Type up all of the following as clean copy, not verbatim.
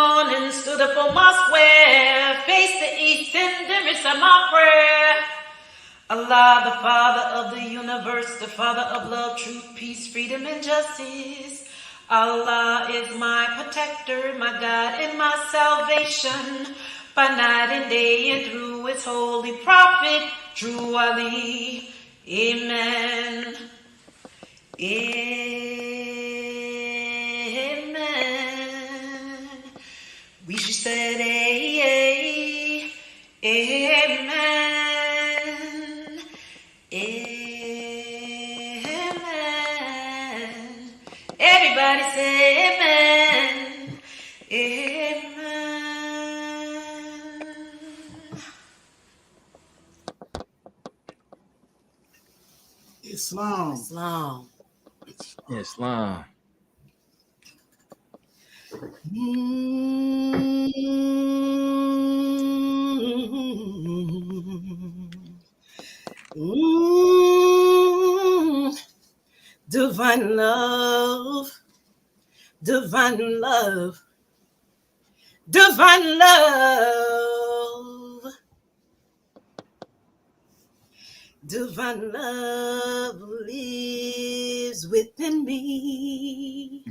morning, stood up on my square, faced the east and then said my prayer. Allah, the Father of the universe, the Father of love, truth, peace, freedom, and justice. Allah is my protector, my God, and my salvation, by night and day and through his holy prophet, true Ali. Amen. Amen. We should say amen. Amen. Everybody say amen. Amen. Islam. Islam. Islam. Divine love, divine love, divine love, divine love lives within me.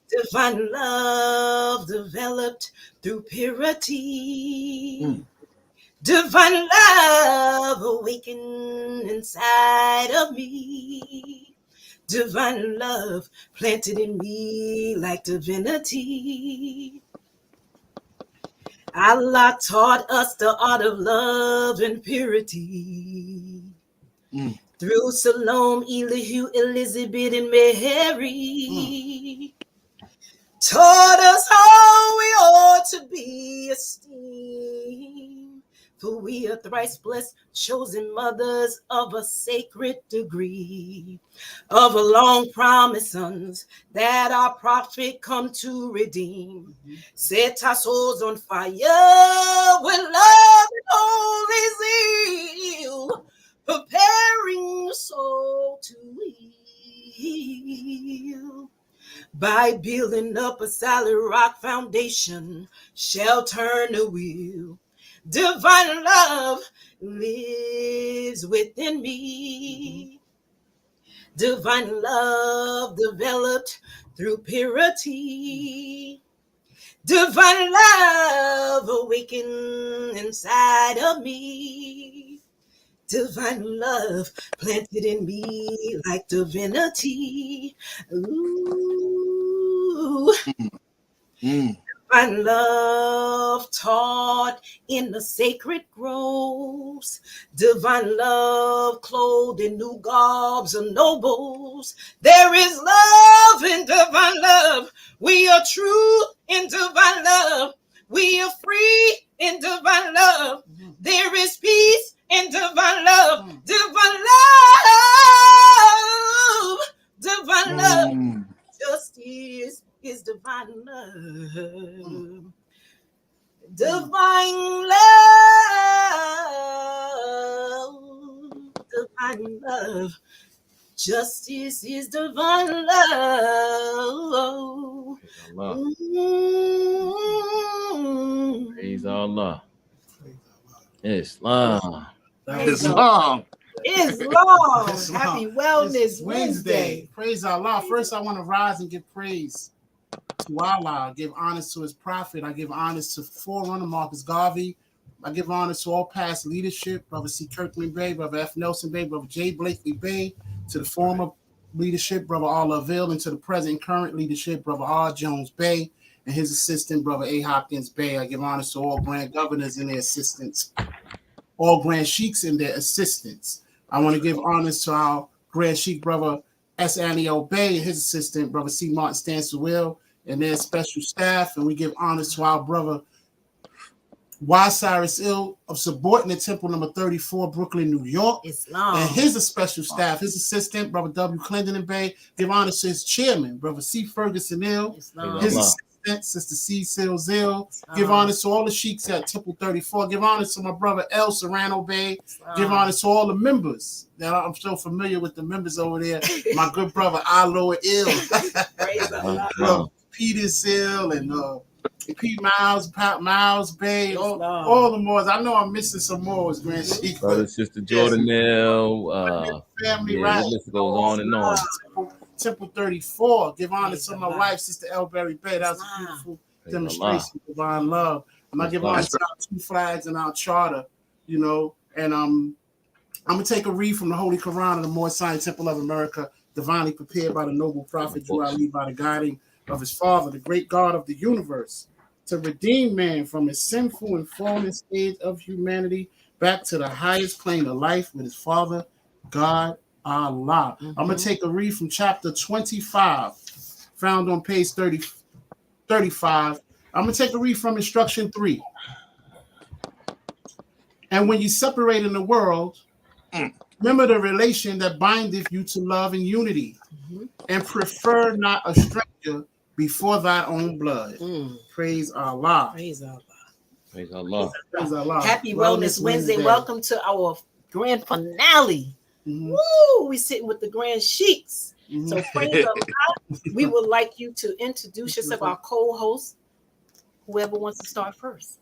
Divine love developed through purity. Divine love awakened inside of me. Divine love planted in me like divinity. Allah taught us the art of love and purity. Through Salome, Elihu, Elizabeth, and Mary. Taught us how we ought to be esteemed. For we are thrice blessed, chosen mothers of a sacred degree, of a long promise sons that our prophet come to redeem. Set our souls on fire with love and holy zeal, preparing the soul to heal. By building up a solid rock foundation, shall turn the wheel. Divine love lives within me. Divine love developed through purity. Divine love awakened inside of me. Divine love planted in me like divinity. Ooh. Divine love taught in the sacred groves. Divine love clothed in new garbs of nobles. There is love in divine love. We are true in divine love. We are free in divine love. There is peace in divine love. Divine love. Divine love. Justice is divine love. Divine love. Divine love. Justice is divine love. Praise Allah. Islam. Islam. Islam. Happy Wellness It's Wednesday. Praise Allah. First, I want to rise and give praise to Allah. I give honors to his prophet. I give honors to forerunner Marcus Garvey. I give honors to all past leadership, Brother C. Kirkland Bey, Brother F. Nelson Bey, Brother J. Blakely Bey, to the former leadership, Brother R. Laville, and to the present current leadership, Brother R. Jones Bey, and his assistant, Brother A. Hopkins Bey. I give honors to all grand governors and their assistants, all grand sheiks and their assistants. I want to give honors to our grand sheik, Brother S. Aniel Bey, and his assistant, Brother C. Martin Stanswell, and their special staff. And we give honors to our brother Y. Cyrus Ill of Subordinate Temple number 34, Brooklyn, New York. Islam. And his special staff, his assistant, Brother W. Clendenin Bey. Give honors to his chairman, Brother C. Ferguson Ill. Islam. His assistant, Sister C. Sills Ill. Give honors to all the sheiks at Temple 34. Give honors to my brother L. Serrano Bey. Give honors to all the members. Now I'm so familiar with the members over there. My good brother Aloe Ill. Praise Allah. Peter Ill and P. Miles Bay, all the Moors. I know I'm missing some Moors, Grand Sheik. Brother, Sister Jordanelle, family, yeah, right? the list goes on and on. Temple 34. Give honor to my wife, Sister Elberry Bay. That was a beautiful demonstration of divine love. I'm gonna give honor to our two flags and our charter, you know, and I'm gonna take a read from the Holy Quran of the Moor Zion Temple of America, divinely prepared by the noble prophet Drew Ali by the guiding of his father, the great God of the universe, to redeem man from his sinful and fallen state of humanity back to the highest plane of life with his father, God Allah. I'm going to take a read from chapter 25, found on page 35. I'm going to take a read from instruction 3. And when you separate in the world, remember the relation that bindeth you to love and unity, and prefer not a stranger before thy own blood. Praise Allah. Praise Allah. Praise Allah. Praise Allah. Happy Wellness Wednesday. Welcome to our grand finale. Woo! We sitting with the Grand Sheiks. So praise Allah. We would like you to introduce yourself, our co-host. Whoever wants to start first.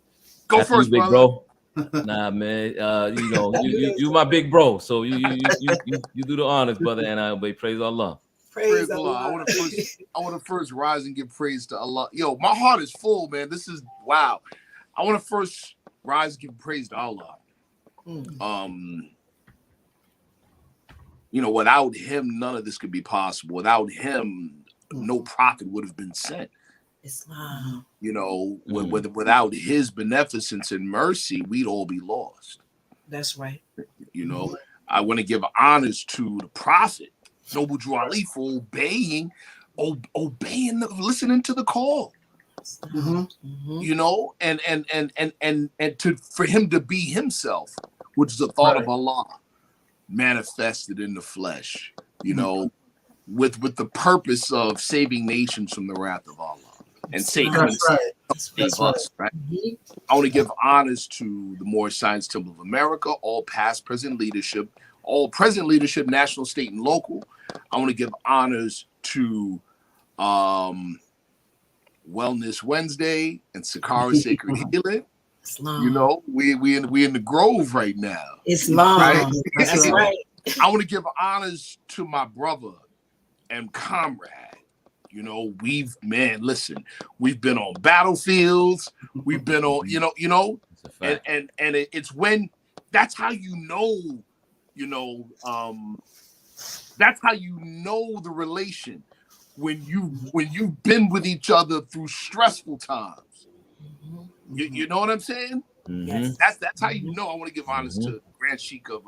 Go first, big bro. Nah, man. You know, you my big bro. So you do the honors, brother, and I obey. Praise Allah. Praise Allah. I want to first rise and give praise to Allah. Yo, my heart is full, man. This is wow. I want to first rise and give praise to Allah. You know, without him, none of this could be possible. Without him, no prophet would have been sent. Islam. You know, without his beneficence and mercy, we'd all be lost. That's right. You know, I want to give honors to the prophet, Noble Drew Ali, for obeying, listening to the call. You know, and for him to be himself, which is the thought of Allah manifested in the flesh, you know, with the purpose of saving nations from the wrath of Allah and saving us, right? I want to give honors to the Moorish Science Temple of America, all past, present leadership, national, state, and local. I want to give honors to Wellness Wednesday and Sakara Sacred Healing. Islam. You know, we in the Grove right now. Islam. Right? That's right. I want to give honors to my brother and comrade. You know, we've been on battlefields. We've been on, and it's when that's how that's how you know the relation when you've been with each other through stressful times. You know what I'm saying? Yes. That's how you know. I want to give honors to Grand Sheik of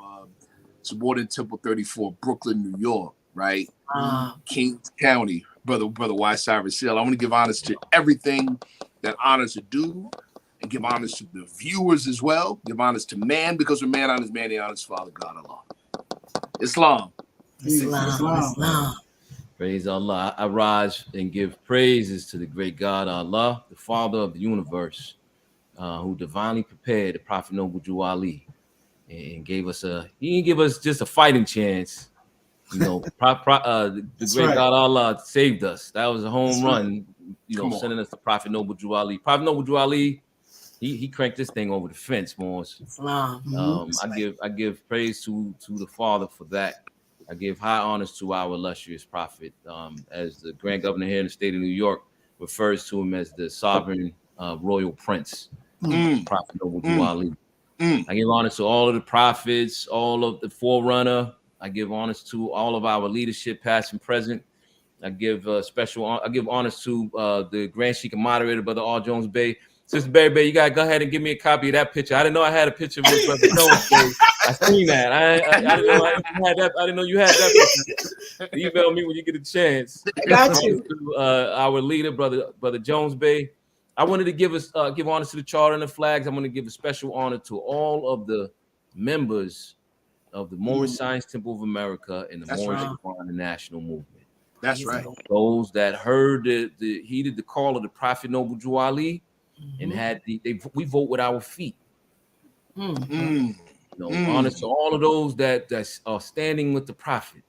Subordinate Temple 34, Brooklyn, New York, right? Kings County, brother Y. Cyrus Hill. I want to give honors to everything that honors are due, and give honors to the viewers as well. Give honors to man, because when man honors man, he honors Father God Allah. Islam. Islam. Praise Allah. I rise and give praises to the great God Allah, the Father of the universe, who divinely prepared the Prophet Noble Drew Ali and gave us he didn't give us just a fighting chance. You know, the great God Allah saved us. That was a home run, you know, sending us the Prophet Noble Drew Ali. Prophet Noble Drew Ali, he cranked this thing over the fence, Morris. I give praise to the Father for that. I give high honors to our illustrious prophet, as the Grand Governor here in the state of New York refers to him as the sovereign royal prince, Prophet Noble Drew Ali. I give honors to all of the prophets, all of the forerunner. I give honors to all of our leadership, past and present. I give honors to the Grand Sheik and moderator, Brother R. Jones Bay. Sister Barry Bay, you gotta go ahead and give me a copy of that picture. I didn't know I had a picture with Brother Jones Bay. I seen that. I didn't know I had that. I didn't know you had that picture. Email me when you get a chance. I got you. To, our leader, Brother Jones Bay. I wanted to give honors to the charter and the flags. I want to give a special honor to all of the members of the Moorish Science Temple of America and the Moorish National Movement. That's right. Those that heard heeded the call of the Prophet Noble Drew Ali and had we vote with our feet. You know, honors to all of those that are standing with the Prophet.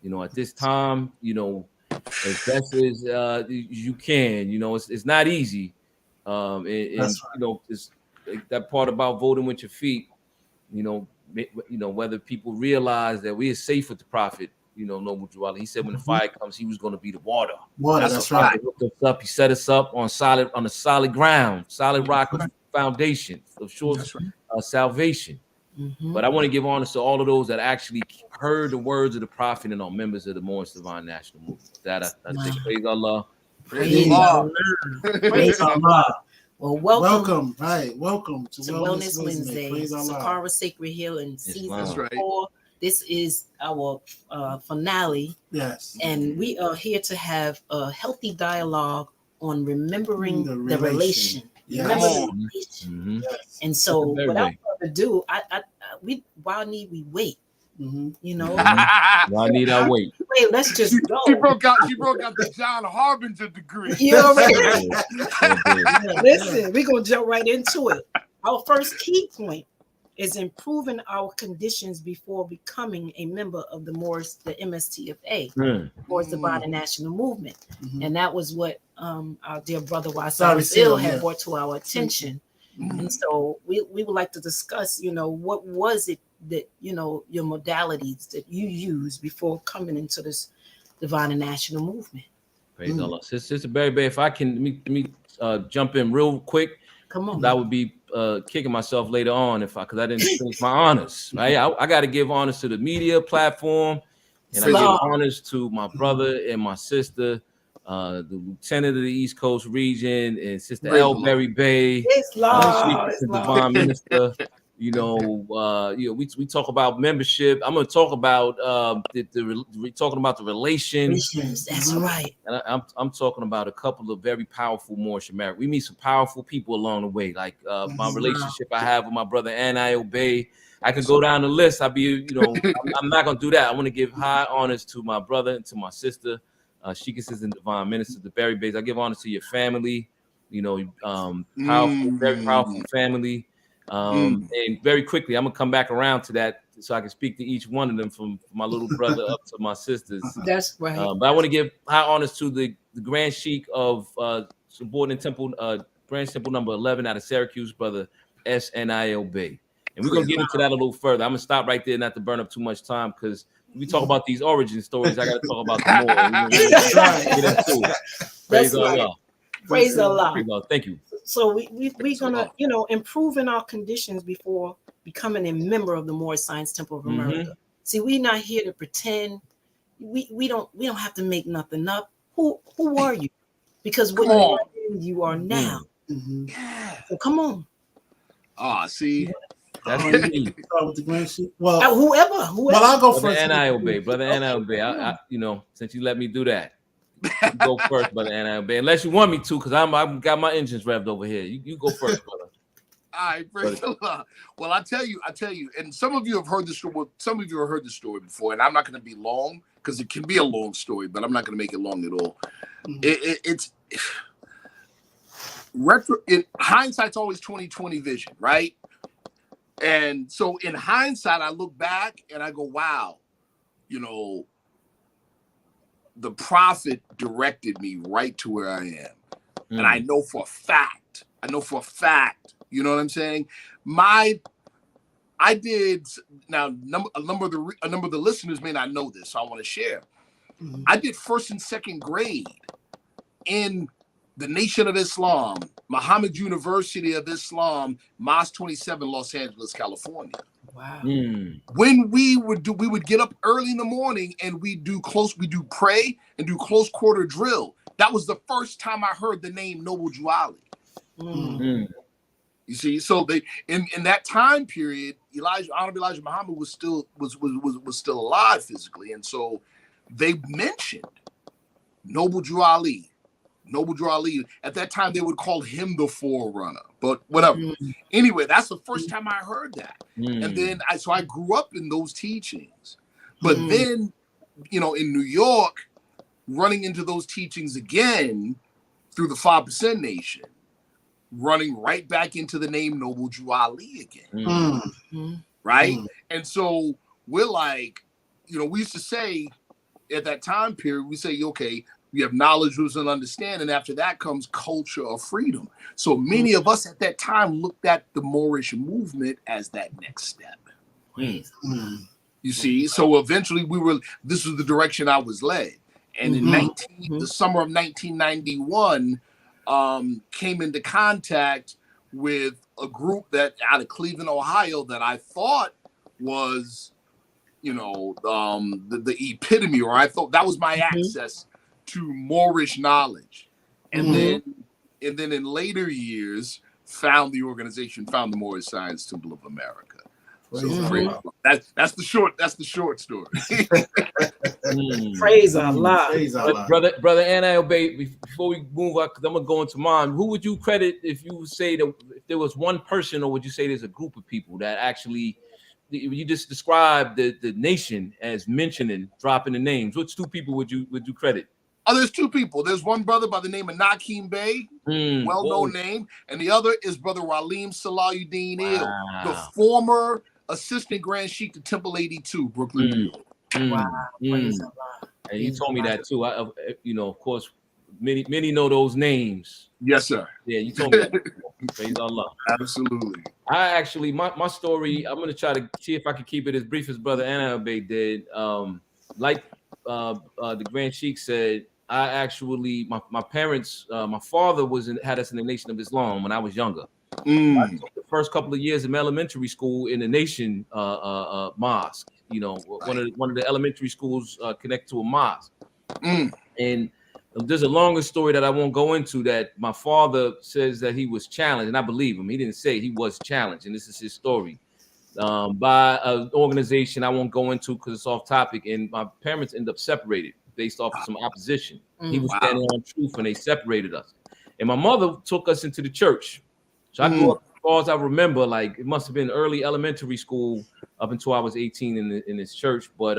You know, at this time, you know, as best as you can. You know, it's not easy, And That's you know, it's like that part about voting with your feet. You know, whether people realize that we are safe with the prophet. You know, Noble Drew Ali. He said when the fire comes, he was going to be the water. Water, that's right. He hooked us up. He set us up on a solid ground, solid rock of foundation of sure salvation. But I want to give honor to all of those that actually heard the words of the prophet and are members of the Moorish Divine National Movement. That I say praise Allah. Praise Allah. Praise Allah. Well, welcome. Welcome to Wellness Wednesday. Praise Allah. Sakara Sacred Healing Season 4. This is our finale. Yes. And we are here to have a healthy dialogue on remembering the relation. Yes. Remember the relation. Yes. And so without further ado, why need we wait? You know, why need I wait? Wait, let's just go. She broke out the John Harbinger degree. You already listen, we're gonna jump right into it. Our first key point is improving our conditions before becoming a member of the MSTFA, Moorish Divine National Movement. And that was what our dear brother Cyrus Ill had brought to our attention. And so we would like to discuss, you know, what was it that, you know, your modalities that you use before coming into this Divine National Movement. Praise Allah. Sister Berry, if I can, let me jump in real quick. Come on. That would be kicking myself later on because I didn't finish my honors. Right, I got to give honors to the media platform, and I give honors to my brother and my sister, the lieutenant of the East Coast region, and Sister Elberry Bay, Divine Minister. You know, we talk about membership. I'm going to talk about we're talking about the relations. That's right. And I'm talking about a couple of very powerful Moorish Americans. We meet some powerful people along the way, like my relationship I have with my brother Anil Bay. I could go down the list. I'm not going to do that. I want to give high honors to my brother and to my sister. She consists of Divine Minister, the Berry Bays. I give honors to your family. You know, powerful, very powerful family. And very quickly, I'm gonna come back around to that so I can speak to each one of them, from my little brother up to my sisters. That's right. But I want to give high honors to the Grand Sheik of Subordinate Temple, Branch Temple number 11 out of Syracuse, brother SNIL Bay. And we're gonna get into that a little further. I'm gonna stop right there, not to burn up too much time, because we talk about these origin stories. I got to talk about them more. Praise Allah. Praise Allah. Thank you. So we're gonna, you know, improve in our conditions before becoming a member of the Moorish Science Temple of America. See, we're not here to pretend. We don't have to make nothing up. Who are you? Because what you are now. So come on. See. That's what you need. With the Grand Sheik. Well, whoever. Well, I'll go first. Brother Anil Bay. I you know, since you let me do that. You go first, brother Anil Bay. Unless you want me to, because I've got my engines revved over here. You go first, brother. All right, praise Allah. Well, I tell you, and some of you have heard this story. Some of you have heard the story before, and I'm not going to be long because it can be a long story, but I'm not going to make it long at all. It's retro. In hindsight's always 20/20 vision, right? And so, in hindsight, I look back and I go, "Wow, you know." The prophet directed me right to where I am. And I know for a fact, you know what I'm saying? I did, now a number of the listeners may not know this, so I want to share. I did first and second grade in the Nation of Islam, Muhammad University of Islam, Mosque 27, Los Angeles, California. Wow. When we would get up early in the morning and we do pray and do close quarter drill. That was the first time I heard the name Noble Drew Ali. You see, so they in that time period, Honorable Elijah Muhammad was still alive physically, and so they mentioned Noble Drew Ali. Noble Drew Ali. At that time, they would call him the Forerunner, but whatever. Anyway, that's the first time I heard that. And then I grew up in those teachings. But then, you know, in New York, running into those teachings again through the 5% Nation, running right back into the name Noble Drew Ali again. Right? And so we're like, you know, we used to say at that time period, we say, okay, We have knowledge, wisdom, and understanding. After that comes culture of freedom. So many of us at that time looked at the Moorish movement as that next step. You see, so eventually this was the direction I was led. And in the summer of 1991, came into contact with a group that out of Cleveland, Ohio, that I thought was, the epitome, or I thought that was my access to Moorish knowledge. And then in later years, found the Moorish Science Temple of America. So that's the short story. Praise Allah. Brother Anna Obey, before we move on, because I'm gonna go into mine. Who would you credit if you say that if there was one person, or would you say there's a group of people that actually you just described the nation as mentioning, dropping the names? Which two people would you credit? Oh, there's two people. There's one brother by the name of Nakeem Bey, well-known name, and the other is Brother Ralim Salahuddin Il, the former assistant Grand Sheikh to Temple 82, Brooklyn. Wow. And he told me that too. Of course, many know those names. Yes, sir. Yeah, you told me that. Praise Allah. Absolutely. I actually, my story, I'm going to try to see if I can keep it as brief as Brother Anabay did. Like the Grand Sheikh said, I actually, my parents, my father had us in the Nation of Islam when I was younger. I took the first couple of years of elementary school in the Nation mosque. One of the elementary schools connected to a mosque. And there's a longer story that I won't go into, that my father says that he was challenged, and I believe him. He didn't say he was challenged, and this is his story, by an organization I won't go into because it's off topic, and my parents ended up separated based off of some opposition. He was standing on truth, and they separated us. And my mother took us into the church. So I grew up, as far as I remember, like it must have been early elementary school up until I was 18 in this church. But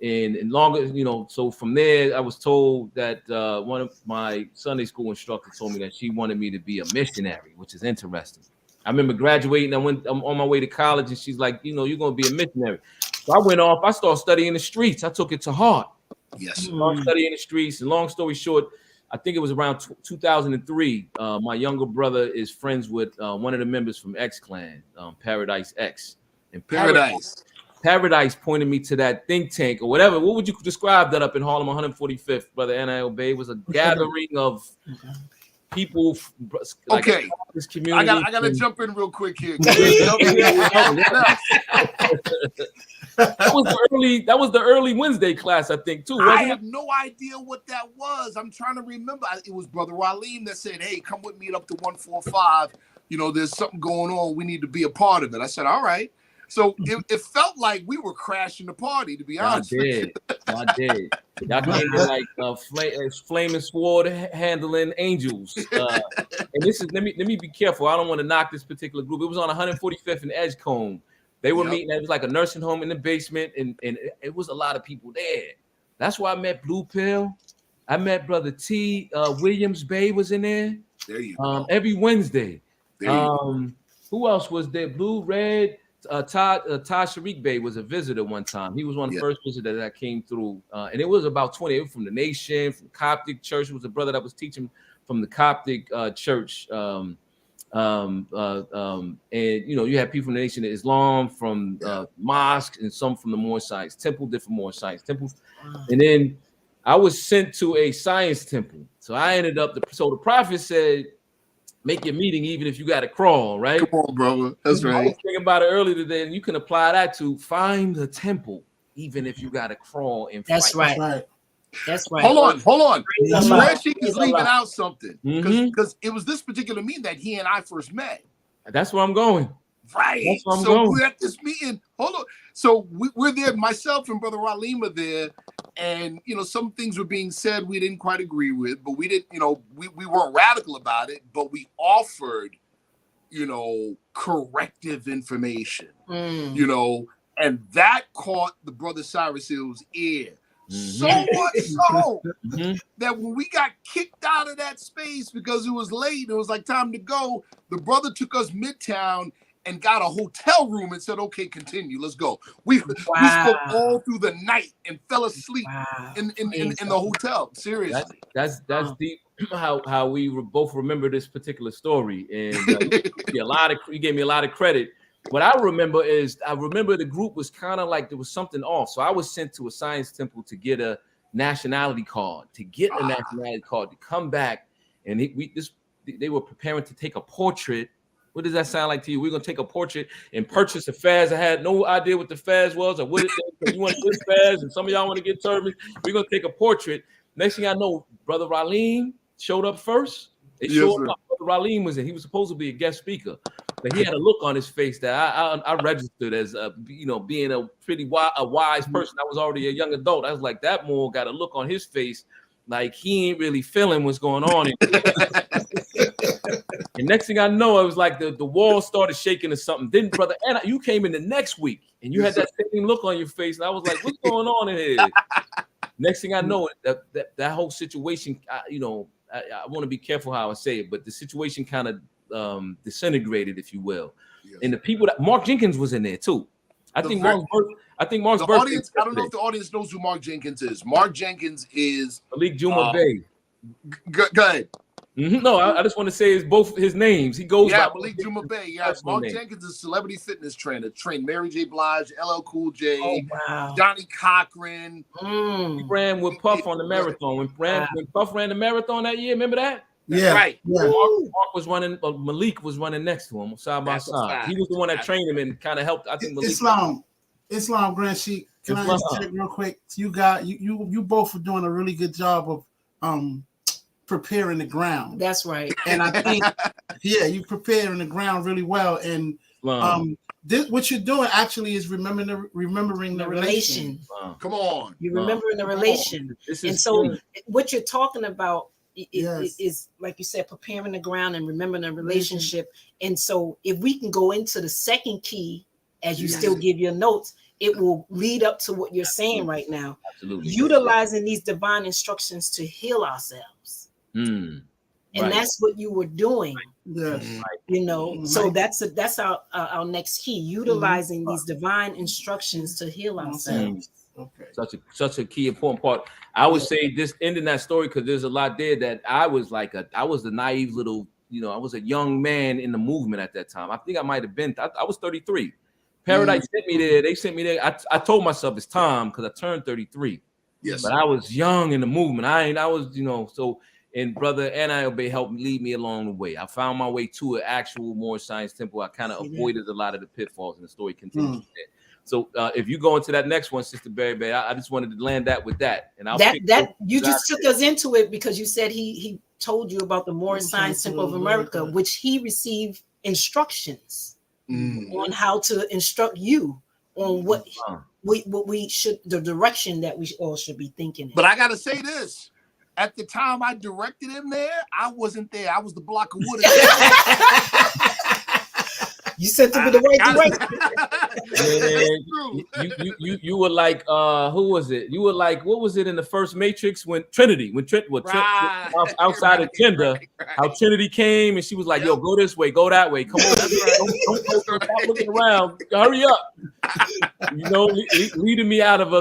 and longer, so from there I was told that one of my Sunday school instructors told me that she wanted me to be a missionary, which is interesting. I remember graduating. I'm on my way to college, and she's like, you're going to be a missionary. So I went off. I started studying the streets. I took it to heart. Yes. Studying the streets. And long story short, I think it was around 2003. My younger brother is friends with one of the members from X Clan, Paradise X. And Paradise pointed me to that think tank or whatever. What would you describe that up in Harlem 145th, Brother N.I.L. Bay? It was a gathering of people. Like this community. I gotta jump in real quick here. That was the early Wednesday class, I think, too. I have no idea what that was. I'm trying to remember. It was Brother Ralim that said, "Hey, come with me up to 145. There's something going on. We need to be a part of it." I said, "All right." So it felt like we were crashing the party, to be honest. I did. Y'all came in like flaming sword handling angels. And this is let me be careful. I don't want to knock this particular group. It was on 145th and Edgecombe. They were meeting. It was like a nursing home in the basement, and it was a lot of people there. That's where I met Blue Pill. I met Brother T. Williams Bay was in there. There you go. Every Wednesday. Who else was there? Blue, Red. Todd Sharik Bey was a visitor one time. He was one of the first visitors that came through, and it was about 20 from the Nation, from Coptic Church. It was a brother that was teaching from the Coptic Church, and you had people from the Nation of Islam, from mosques, and some from the Moorish Science Temple, different Moorish Science temples. And then I was sent to a science temple, so I ended up. So the prophet said, make your meeting even if you got to crawl, right? Come on, brother. That's right. I was thinking about it earlier today, and you can apply that to find the temple even if you got to crawl and fight. That's right. Hold on. Grand Sheikh is leaving out something because it was this particular meeting that he and I first met. That's where I'm going. Right. That's where I'm so going. We're at this meeting. Hold on. So we're there. Myself and Brother Ralim are there, and some things were being said we didn't quite agree with, but we didn't. We weren't radical about it, but we offered, corrective information. And that caught the Brother Cyrus Hill's ear. So much so that when we got kicked out of that space because it was late, it was like time to go. The brother took us midtown and got a hotel room and said, okay, continue, let's go. We spoke all through the night and fell asleep in the hotel. Seriously. That's deep. How we both remember this particular story, and you gave me a lot of credit. What I remember is the group was kind of like there was something off. So I was sent to a science temple to get a nationality card, to come back, and they were preparing to take a portrait. What does that sound like to you? We're gonna take a portrait and purchase a fez. I had no idea what the fez was or what it is. You want to get fez, and some of y'all want to get turbans. We're gonna take a portrait. Next thing I know, Brother Ralim showed up first. They showed up. Brother Ralim was in. He was supposed to be a guest speaker, but he had a look on his face that I registered as being a pretty wise person. I was already a young adult. I was like, that more got a look on his face like he ain't really feeling what's going on. And next thing I know, it was like the wall started shaking or something. Then, Brother Anna, you came in the next week and you had that same look on your face, and I was like, what's going on in here? Next thing I know, that whole situation, I want to be careful how I say it, but the situation kind of disintegrated, if you will. Yes. And the people that Mark Jenkins was in there too. I think Mark's audience. I don't know if the audience knows who Mark Jenkins is. Mark Jenkins is Malik Juma Bey. Go ahead. Mm-hmm. No, I just want to say it's both his names. He goes by Malik Juma Bey. Yeah, Mark Jenkins is a celebrity fitness trainer. Trained Mary J. Blige, LL Cool J, Johnny Cochran. He ran with Puff on the marathon. When Puff ran the marathon that year, remember that? Yeah, right. Yeah. Mark was running. Malik was running next to him, side by side. He was the one that trained him and kind of helped. I think Malik. Islam Grand Sheik. Can I just check real quick? You both are doing a really good job of preparing the ground. That's right. And I think you preparing the ground really well. And what you're doing actually is remembering the relation. Come on. You're remembering the relation. And so what you're talking about is like you said, preparing the ground and remembering the relationship. And so if we can go into the second key as you still give your notes, it will lead up to what you're saying right now. Absolutely. Utilizing these divine instructions to heal ourselves. And that's what you were doing. Yes. So that's our next key, utilizing these divine instructions to heal ourselves. Okay. Such a key important part. I would say this ending that story, because there's a lot there that I was the naive little, I was a young man in the movement at that time. I think I might have been, I was 33. Paradise sent me there. They sent me there. I told myself it's time because I turned 33. Yes. But I was young in the movement. I was, so, and Brother Anayobey helped lead me along the way. I found my way to an actual more science temple. I kind of avoided a lot of the pitfalls, and the story continues. So if you go into that next one, Sister Berry Bay, I just wanted to land that with that. And you just took us into it because you said he told you about the Moorish Science Temple of America, which he received instructions on how to instruct you on what we should, the direction that we all should be thinking in. But I gotta say this. At the time I directed him there, I wasn't there. I was the block of wood. You sent him in the right direction. You were like, who was it? You were like, what was it in the first Matrix when Trinity, outside of gender, how Trinity came and she was like, yo, go this way, go that way. Come on, don't stop looking around. Hurry up. Leading me out of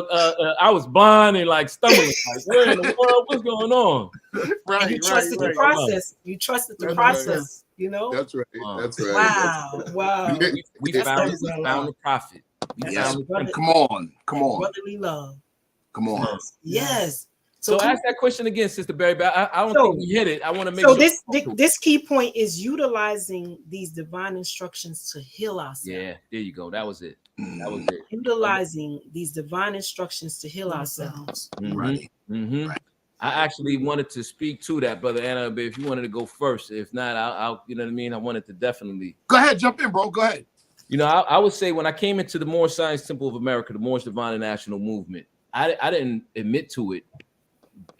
I was blind and like stumbling. Like, where in the world? What's going on? Right. You trusted the process. You trusted the process. That's right. That's right. Wow. We found the prophet. Come on. Brotherly love. Come on. Yes. So ask that question again, Sister Berry. But I don't think we hit it. I want to make sure. So this key point is utilizing these divine instructions to heal ourselves. Yeah, there you go. That was it. Utilizing these divine instructions to heal ourselves. Right. Right. I actually wanted to speak to that, Brother Anna, but if you wanted to go first, if not, I'll you know what I mean? I wanted to definitely. Go ahead, jump in, bro. Go ahead. I would say when I came into the Moorish Science Temple of America, the Moorish Divine and National Movement, I didn't admit to it.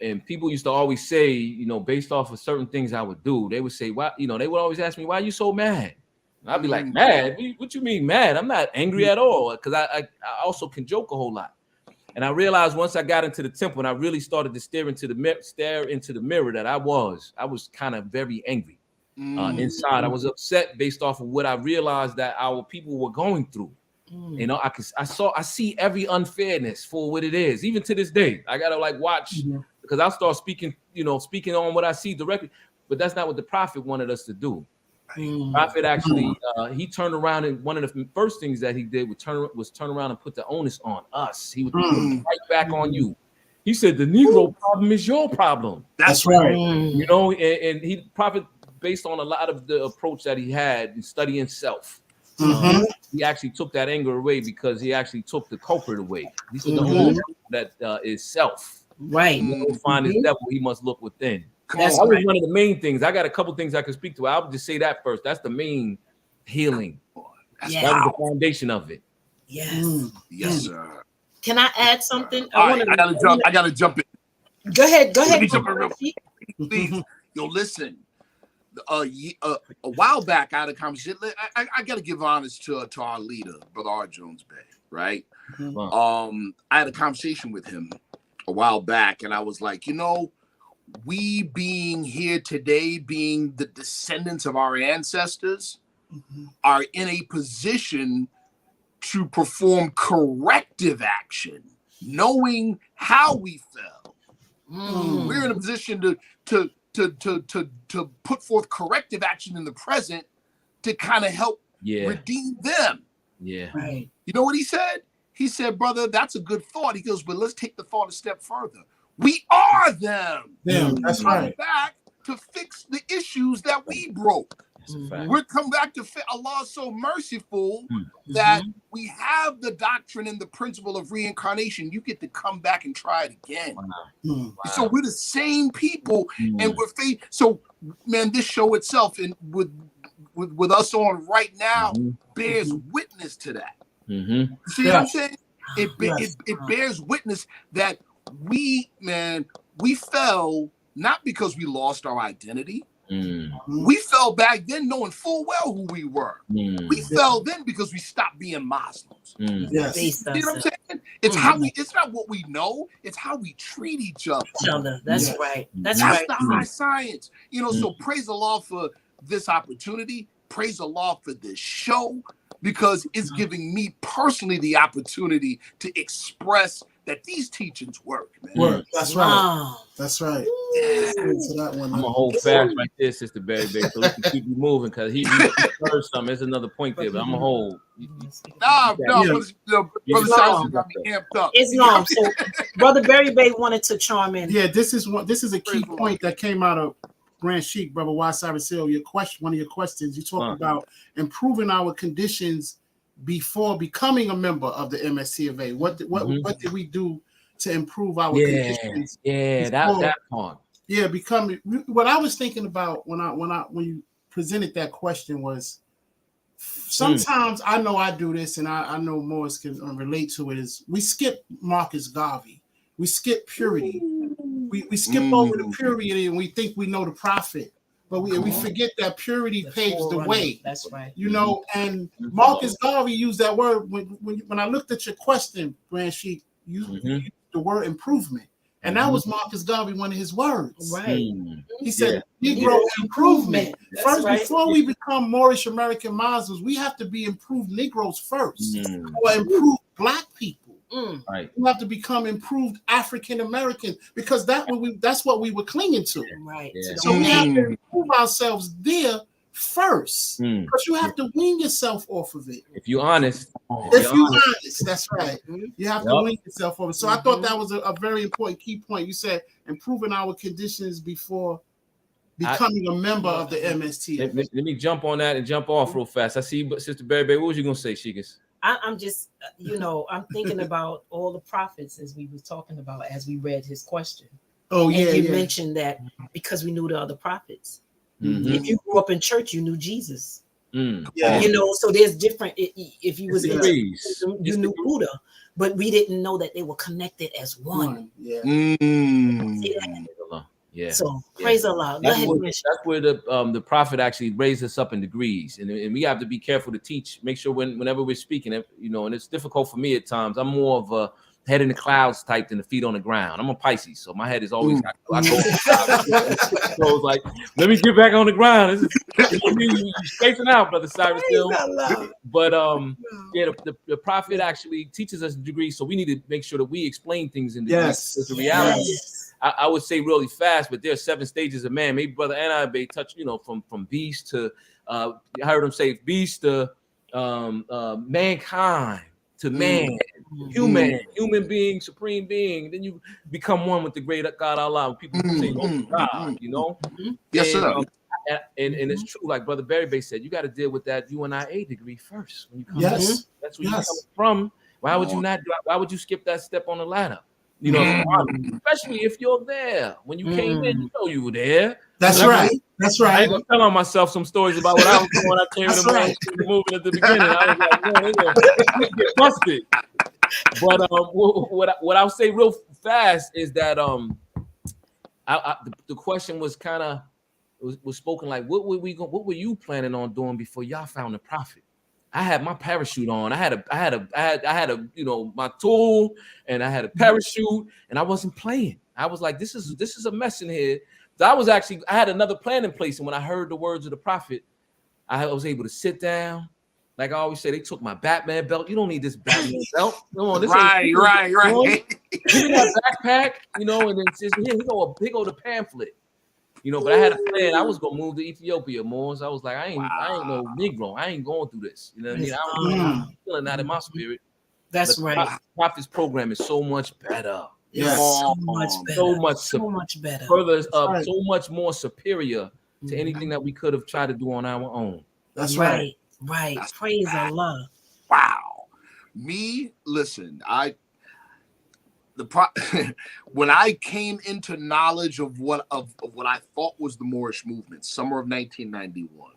And people used to always say, based off of certain things I would do, they would say, why, they would always ask me, why are you so mad? And I'd be like, mad? What you mean mad? I'm not angry at all, because I also can joke a whole lot. And I realized once I got into the temple and I really started to stare into the mirror that I was kind of very angry. inside. I was upset based off of what I realized that our people were going through. You know, I see every unfairness for what it is. Even to this day, I gotta like watch because I'll start speaking on what I see directly. But that's not what the prophet wanted us to do. Prophet actually, he turned around, and one of the first things that he did was turn around and put the onus on us. He would put it right back on you. He said the Negro problem is your problem. That's right. You know, and he prophet based on a lot of the approach that he had in studying self. He actually took that anger away because he actually took the culprit away. He said the only that is self. Right. To find his devil, he must look within. That's that was right. one of the main things. I got a couple things I could speak to. I'll just say that first. That's the main healing. That was the foundation of it. Yes. Yes, sir. Can I add something? I gotta jump in. Go ahead. Let me jump in real quick. Please. Yo, listen. A while back, I had a conversation. I got to give honors to our leader, Brother R. Jones Bay, right? I had a conversation with him a while back, and I was like, you know, we being here today, being the descendants of our ancestors, are in a position to perform corrective action, knowing how we fell. We're in a position to put forth corrective action in the present to kind of help redeem them. Yeah. Right. You know what he said? He said, brother, that's a good thought. He goes, but let's take the thought a step further. We are them. That's right. Back to fix the issues that we broke. We're come back to Allah is so merciful that we have the doctrine and the principle of reincarnation. You get to come back and try it again. So we're the same people, and we're faith. So, man, this show itself and with us on right now bears witness to that. You see what I'm saying? It bears witness that we fell not because we lost our identity. We fell back then knowing full well who we were. We fell then because we stopped being Muslims. Yes. You know what I'm saying? It's how it's not what we know, it's how we treat each other. That's right. That's the high science. You know, so praise Allah for this opportunity. Praise Allah for this show, because it's giving me personally the opportunity to express that these teachings work, man. That's right. That's right. I'm gonna hold fast right there, Sister Berry, so we can keep you moving, because he heard something. There's another point there, but I'm gonna hold. Brother Silas got me amped up. It's long. So Brother Berry Bay wanted to chime in. Yeah, this is a key point that came out of Grand Sheik, Brother Y. Cyrus Hill. One of your questions, you talk about improving our conditions before becoming a member of the MSC of A. What did we do to improve our conditions? That part. Yeah, becoming. What I was thinking about when you presented that question was, sometimes I know I do this, and I know Morris can relate to it. Is we skip Marcus Garvey, we skip purity, we skip over the purity, and we think we know the prophet. But we forget that purity paves the way. That's right. You know, and Marcus Garvey used that word when I looked at your question, Grand Sheik, you used the word improvement. And that was Marcus Garvey, one of his words. Right. He said, Negro improvement. First, right. Before we become Moorish American Muslims, we have to be improved Negroes first, or improved Black people. Right. We have to become improved African Americans, because that's what we were clinging to. Right. Yeah. So we have to improve ourselves there first, because you have to wean yourself off of it. If you're honest. If you're honest, that's right. You have to wean yourself off it. So I thought that was a very important key point. You said improving our conditions before becoming a member of the MST. Let me jump on that and jump off real fast. I see you, Sister Berry. What was you gonna say, Sheikah? I'm just, I'm thinking about all the prophets as we were talking about as we read his question. Oh, yeah. And you mentioned that because we knew the other prophets. If you grew up in church, you knew Jesus. So there's different. If you was in church, you knew Buddha, but we didn't know that they were connected as one. Yeah. So praise Allah. That's where the prophet actually raised us up in degrees, and we have to be careful to teach. Make sure whenever we're speaking, and it's difficult for me at times. I'm more of head in the clouds type than the feet on the ground. I'm a Pisces, so my head is always I go so it's like, let me get back on the ground. This is, you spacing out, brother Cyrus Hill. But yeah, the prophet actually teaches us a degree, so we need to make sure that we explain things in the the reality. I would say really fast, but there are 7 stages of man. Maybe brother Anna may touch, from beast to I heard him say beast to mankind to man, human being, supreme being. Then you become one with the great God Allah. People say, "Oh God," Yes, sir. And it's true, like Brother Berry said, you got to deal with that UNIA degree first when you come. Yes, that's where you come from. Why would you not? Why would you skip that step on the ladder? Especially if you're there when you came in, you were there. That's right. That's right. I ain't gonna tell on myself some stories about what I was doing. I came in the movement at the beginning. I was like, man, they get busted. But what I'll say real fast is that the question was kind of was spoken like, what were you planning on doing before y'all found the prophet? I had my parachute on. I had my tool, and I had a parachute, and I wasn't playing. I was like, this is a mess in here. So I had another plan in place, and when I heard the words of the prophet, I was able to sit down. Like I always say, they took my Batman belt. You don't need this Batman belt. Come on, this right. Give me that backpack, and then says, here go the pamphlet. But I had a plan. I was gonna move to Ethiopia, more. So I was like, I ain't no Negro. I ain't going through this. You know what I mean? I'm feeling that in my spirit. That's right. Prophet's program is so much better. Yes. So much better. So much better. Further, so much more superior to anything that we could have tried to do on our own. That's right. Right. Praise Allah. Wow. Listen, when I came into knowledge of what I thought was the Moorish movement, summer of 1991,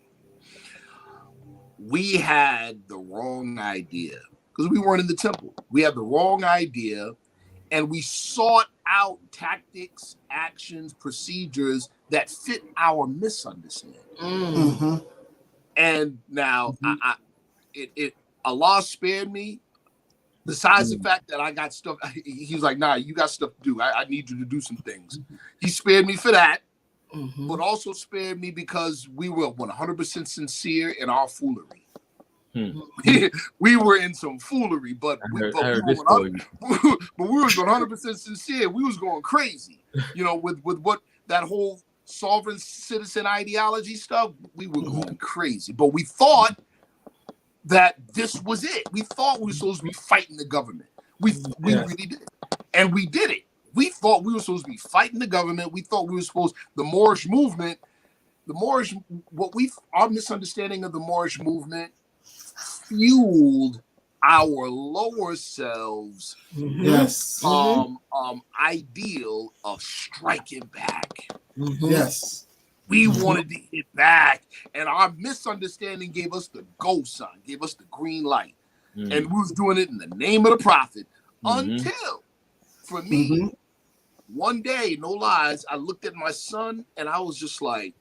we had the wrong idea because we weren't in the temple. We had the wrong idea, and we sought out tactics, actions, procedures that fit our misunderstanding. Mm-hmm. And now, Allah spared me. Besides the fact that I got stuff, he was like, nah, you got stuff to do. I need you to do some things. He spared me for that, but also spared me because we were 100% sincere in our foolery. We were in some foolery, but we were 100% sincere. We was going crazy, with what that whole sovereign citizen ideology stuff. We were going crazy, but we thought that this was it. We thought we were supposed to be fighting the government. We really did. And we did it. We thought we were supposed to be fighting the government. We thought we were supposed, the Moorish movement, our misunderstanding of the Moorish movement fueled our lower selves ideal of striking back. Yes. We wanted to hit back, and our misunderstanding gave us the go sign, gave us the green light. And we was doing it in the name of the prophet until, for me, one day, no lies, I looked at my son and I was just like,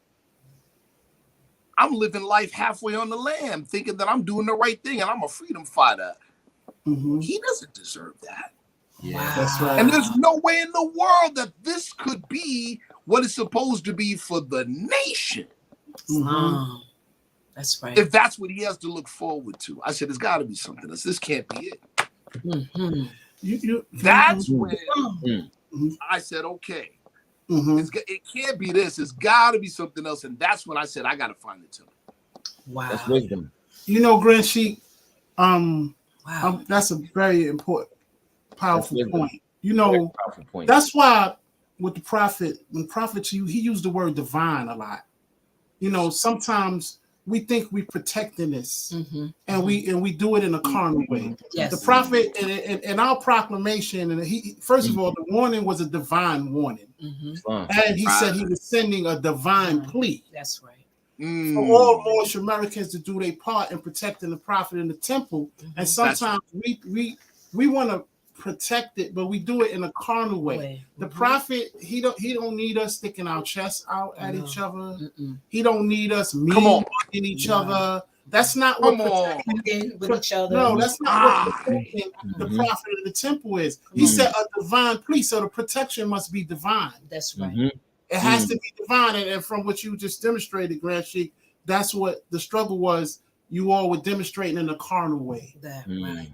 I'm living life halfway on the lam, thinking that I'm doing the right thing and I'm a freedom fighter. He doesn't deserve that. Yeah, that's right. And there's no way in the world that this could be what it's supposed to be for the nation. That's right. If that's what he has to look forward to. I said, there's got to be something else. This can't be it. That's when I said, okay, it can't be this. It's got to be something else. And that's when I said, I got to find it to him. Wow. That's wisdom. Grand Sheik, that's a very important, powerful point. Powerful point. That's why with the prophet, when prophet he used the word divine a lot. Sometimes we think we're protecting this, and we do it in a carnal way. Yes. The prophet and our proclamation, and first of all, the warning was a divine warning, and he said he was sending a divine plea. That's right. For all Moorish Americans to do their part in protecting the prophet in the temple, and sometimes we want to protect it, but we do it in a carnal way. The prophet, he don't need us sticking our chests out at each other. He don't need us mean in each other. That's not what with each other. No, that's not what protecting the prophet of the temple is. He said a divine priest, so the protection must be divine. That's right. It has to be divine, and from what you just demonstrated, Grand Sheik, that's what the struggle was. You all were demonstrating in a carnal way. That right.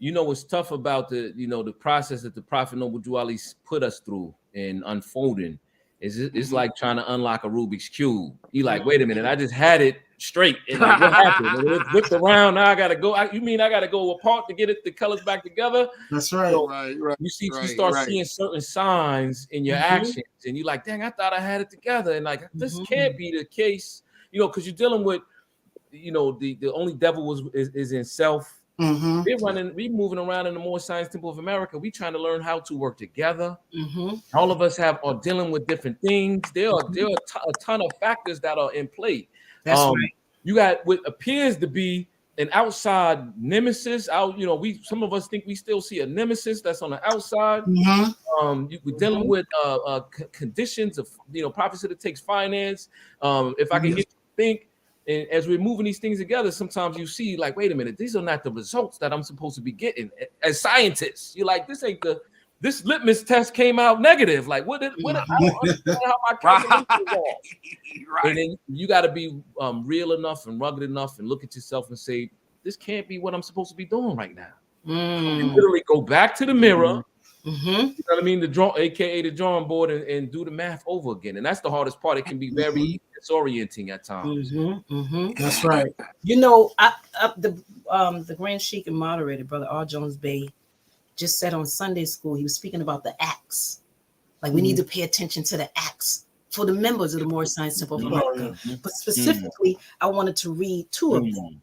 You know what's tough about the process that the Prophet Noble Ali put us through in unfolding is it's like trying to unlock a Rubik's cube. You like, wait a minute, I just had it straight, and like, what happened? It whipped around. Now I gotta go. You mean I gotta go apart to get the colors back together? That's right. So you start seeing certain signs in your actions, and you're like, dang, I thought I had it together, and like this can't be the case, because you're dealing with, the only devil is in self. We moving around in the Moore Science Temple of America. We trying to learn how to work together. All of us are dealing with different things. There are a ton of factors that are in play. That's right. You got what appears to be an outside nemesis. Some of us think we still see a nemesis that's on the outside. We're dealing with conditions of prophecy that takes finance. If I can get you to think. And as we're moving these things together, sometimes you see like, wait a minute, these are not the results that I'm supposed to be getting as scientists. You're like, this litmus test came out negative. Like, I don't understand how my calculations are. And then you got to be real enough and rugged enough and look at yourself and say, this can't be what I'm supposed to be doing right now. You literally go back to the mirror. You know what I mean? AKA the drawing board, and do the math over again. And that's the hardest part. It can be very disorienting at times. That's right. The Grand Sheik and moderator, Brother R. Jones Bey, just said on Sunday school, he was speaking about the acts. Like we need to pay attention to the acts for the members of the Moore Science Temple of America. But specifically, I wanted to read two of them.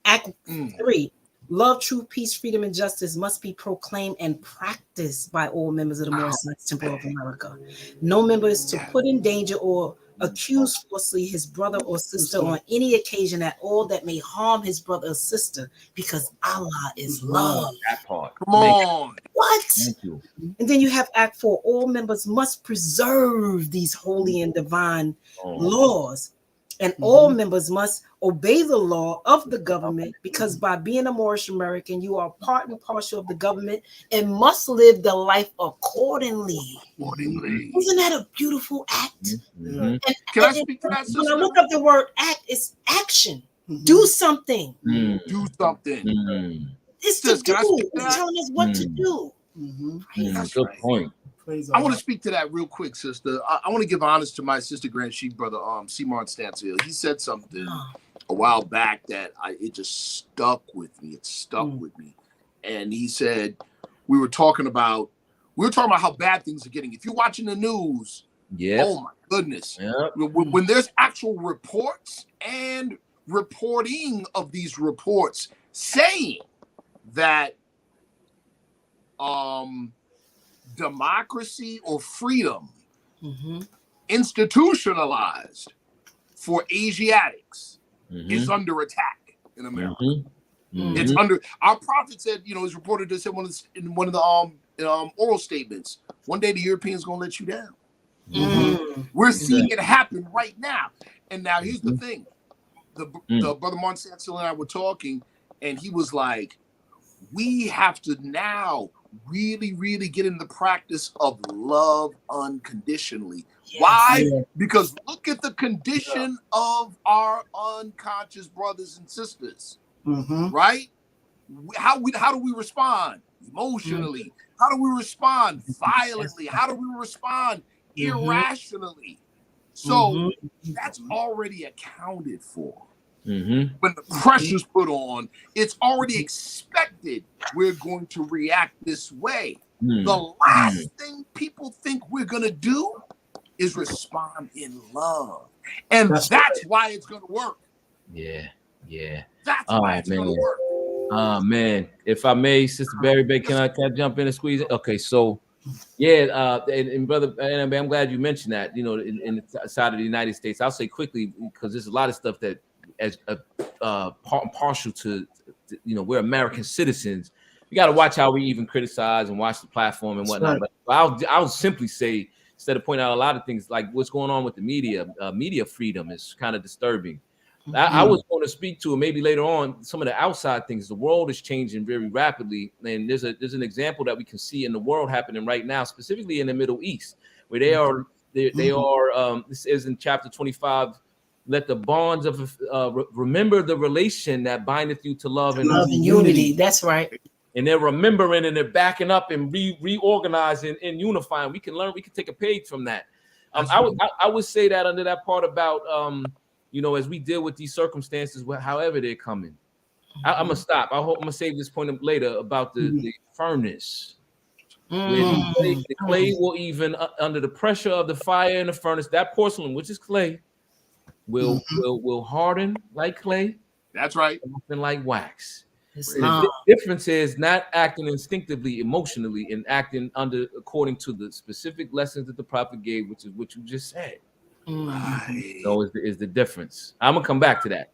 Act 3. Love, truth, peace, freedom, and justice must be proclaimed and practiced by all members of the Moore Science Temple of America. No member is to put in danger or accuse falsely his brother or sister on any occasion at all that may harm his brother or sister, because Allah is love. That part. Come on. What? Thank you. And then you have Act 4. All members must preserve these holy and divine laws. And all members must obey the law of the government, because by being a Moorish American, you are part and parcel of the government and must live the life accordingly. Isn't that a beautiful act? Can I speak to that, sister? When I look up the word act, it's action. Do something. Do something. It's to do. It's telling us what to do. Good point. I want to speak to that real quick, sister. I want to give honors to my sister Grand Sheik brother, Seymour Stansfield. He said something a while back that it just stuck with me. It stuck with me. And he said, we were talking about how bad things are getting. If you're watching the news, oh my goodness. When there's actual reports and reporting of these reports saying that democracy or freedom institutionalized for Asiatics is under attack in America. It's under, our prophet said, it's reported to say in one of the oral statements, one day the Europeans gonna let you down. We're seeing it happen right now. And now here's the thing. The brother Martin Sansel and I were talking, and he was like, we have to now really, really get in the practice of love unconditionally. Why? Because look at the condition of our unconscious brothers and sisters, right? How do we respond? Emotionally. How do we respond? Violently. How do we respond? Irrationally. So that's already accounted for. When the pressure's put on, it's already expected we're going to react this way. The last thing people think we're going to do is respond in love. And that's why it's going to work. Yeah. That's why it's going to work. Man. If I may, Sister Barry Bay, can I jump in and squeeze it? Okay, so and brother, and I'm glad you mentioned that, in the side of the United States. I'll say quickly, because there's a lot of stuff that as partial to, we're American citizens. We got to watch how we even criticize and watch the platform and whatnot. Right. But I'll simply say instead of pointing out a lot of things like what's going on with the media. Media freedom is kind of disturbing. I was going to speak to, maybe later on, some of the outside things. The world is changing very rapidly, and there's an example that we can see in the world happening right now, specifically in the Middle East, where they are. This is in chapter 25. Let the bonds of remember the relation that bindeth you to love and unity. That's right. And they're remembering and they're backing up and reorganizing and unifying. We can learn. We can take a page from that. I would say that under that part about as we deal with these circumstances, however they're coming. I'm gonna stop. I'm gonna save this point up later about the furnace. The clay will even under the pressure of the fire in the furnace, that porcelain, which is clay, will harden like clay. That's right. And like wax. The difference is not acting instinctively, emotionally, and acting according to the specific lessons that the prophet gave, which is what you just said. Right. So is the difference. I'm gonna come back to that.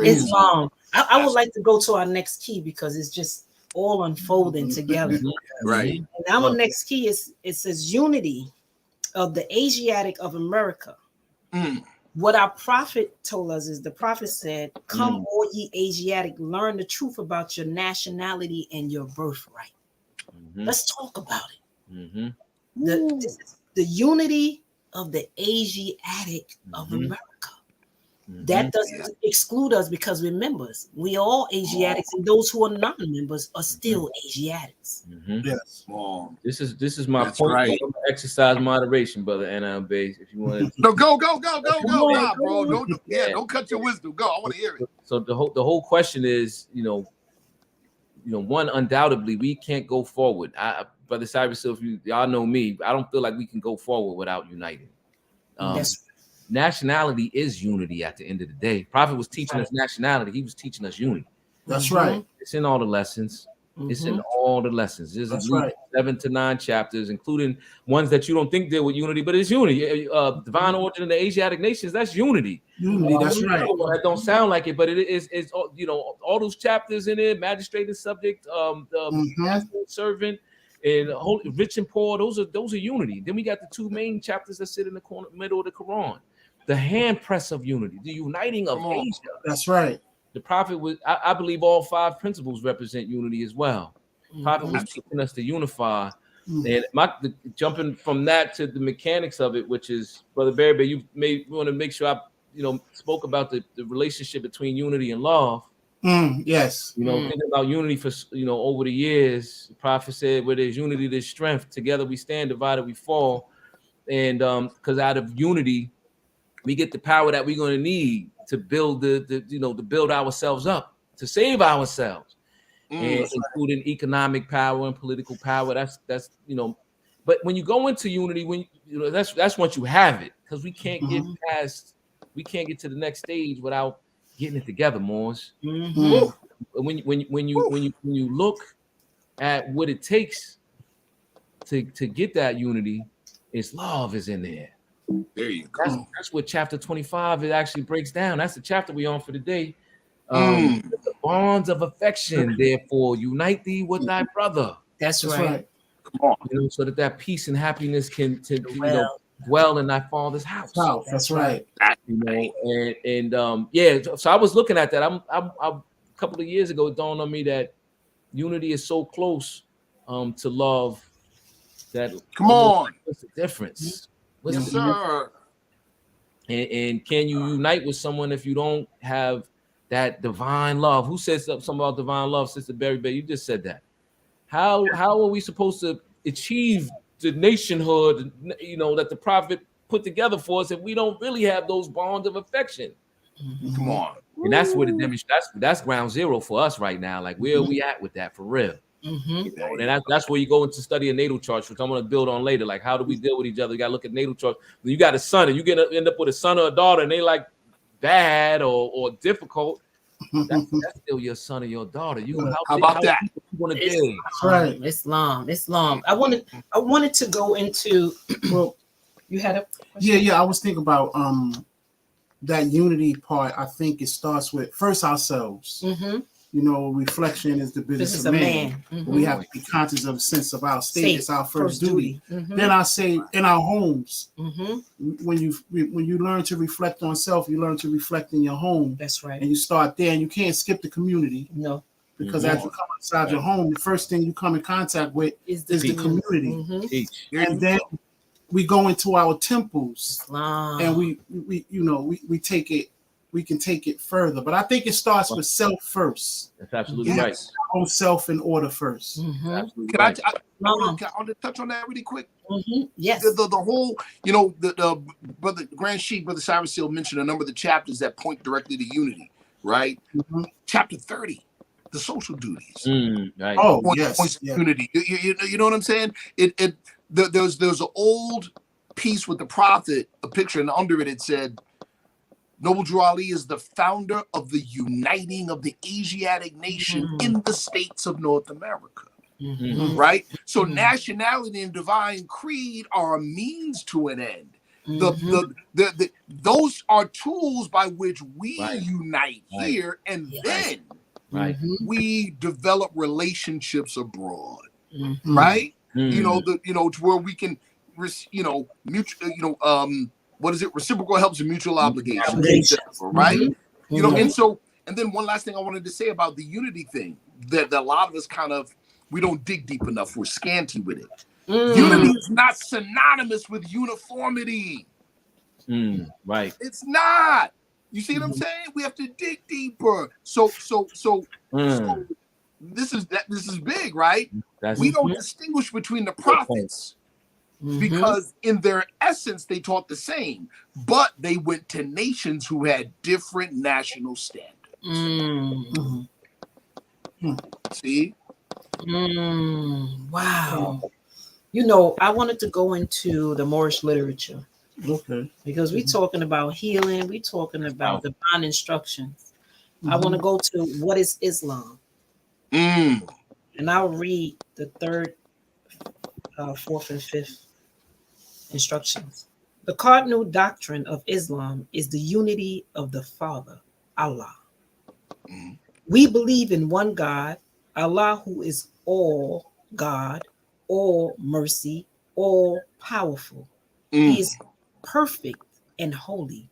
Islam. I would like to go to our next key because it's just all unfolding together. Right. And our next key it says unity of the Asiatic of America. What our prophet told us is the prophet said, "Come, all ye Asiatic, learn the truth about your nationality and your birthright." Let's talk about it. The unity of the Asiatic of America. That doesn't exclude us because we're members. We are all Asiatics, and those who are non-members are still Asiatics. Yes. This is my point. Right. Exercise moderation, brother NLB. If you want to, no, go, nah, bro. Don't cut your wisdom. Go. I want to hear it. So the whole question is, one, undoubtedly we can't go forward. Brother Cyrus, if y'all know me, I don't feel like we can go forward without uniting. Nationality is unity at the end of the day. Prophet was teaching us nationality. He was teaching us unity. That's right. It's in all the lessons. It's in all the lessons. There's 7 to 9 chapters, including ones that you don't think deal with unity, but it's unity. Divine origin in the Asiatic nations, that's unity. Unity, that's right. That don't sound like it, but it's all those chapters in it, magistrate and subject, servant, and rich and poor, those are unity. Then we got the 2 main chapters that sit in the middle of the Quran. The hand press of unity, the uniting of Asia. That's right. The prophet was, I believe all 5 principles represent unity as well. Prophet was teaching us to unify. And jumping from that to the mechanics of it, which is, Brother Barry, you may want to make sure I spoke about the relationship between unity and love. Yes. Thinking about unity for over the years, the prophet said, where there's unity, there's strength. Together we stand, divided we fall. And because out of unity, we get the power that we're going to need to build to build ourselves up, to save ourselves, and including economic power and political power. That's But when you go into unity, that's once you have it, because we can't get to the next stage without getting it together, Moors. When you look at what it takes to get that unity, it's love is in there. There you go. That's what chapter 25 it actually breaks down. That's the chapter we're on for today. The bonds of affection, therefore, unite thee with thy brother. That's right. Come on. So that peace and happiness can dwell in thy father's house. That's right. So I was looking at that. A couple of years ago, it dawned on me that unity is so close to love that. Come on. What's the difference? Yes, sir. And can you unite with someone if you don't have that divine love? Who says something about divine love, Sister Berry? You just said that. How are we supposed to achieve the nationhood, that the prophet put together for us if we don't really have those bonds of affection? Come on. And that's where the demonstration. That's ground zero for us right now. Like, where are we at with that for real? And that's where you go into study a natal chart, which I'm going to build on later. Like, how do we deal with each other? You got to look at natal charts. When you got a son and you end up with a son or a daughter and they like bad or difficult, that's still your son or your daughter. How about that? Right. Islam. I wanted to go into. Well, you had a question? Yeah. I was thinking about that unity part. I think it starts with first ourselves. reflection is the business This is of a man. man. We have to be conscious of the sense of our state. It's our first duty. Mhm. Then I say in our homes, Mhm. when you learn to reflect on self, you learn to reflect in your home. That's right. And you start there, and you can't skip the community. No. Because as you come outside your home, the first thing you come in contact with is the community. Mm-hmm. And then we go into our temples, and we take it. We can take it further, but I think it starts with self first. That's absolutely right. Our own self in order 1st. Mm-hmm. Absolutely Can right. I want to touch on that really quick? Mm-hmm. Yes. The whole, the brother Grand Sheik, Brother Cyrus Seal mentioned a number of the chapters that point directly to unity, right? Mm-hmm. Chapter 30, the social duties. Right. Oh, points unity. You know what I'm saying? There's an old piece with the prophet, a picture, and under it said, Noble Drew Ali is the founder of the uniting of the Asiatic nation in the states of North America. Mm-hmm. Right? So nationality and divine creed are a means to an end. Those are tools by which we unite here, and then we develop relationships abroad. Right? To where we can what is it? Reciprocal helps and mutual obligations, right? And then one last thing I wanted to say about the unity thing that a lot of us we don't dig deep enough. We're scanty with it. Unity is not synonymous with uniformity. Right. It's not. You see what I'm saying? We have to dig deeper. So this is big, right? We don't distinguish between the prophets. Because in their essence, they taught the same, but they went to nations who had different national standards. See? Wow. I wanted to go into the Moorish literature. Okay. Because we're talking about healing, we're talking about divine instructions. I want to go to what is Islam. And I'll read the 3rd, 4th, and 5th instructions. The cardinal doctrine of Islam is the unity of the Father, Allah. We believe in one God, Allah, who is all God, all mercy, all powerful. He is perfect and holy,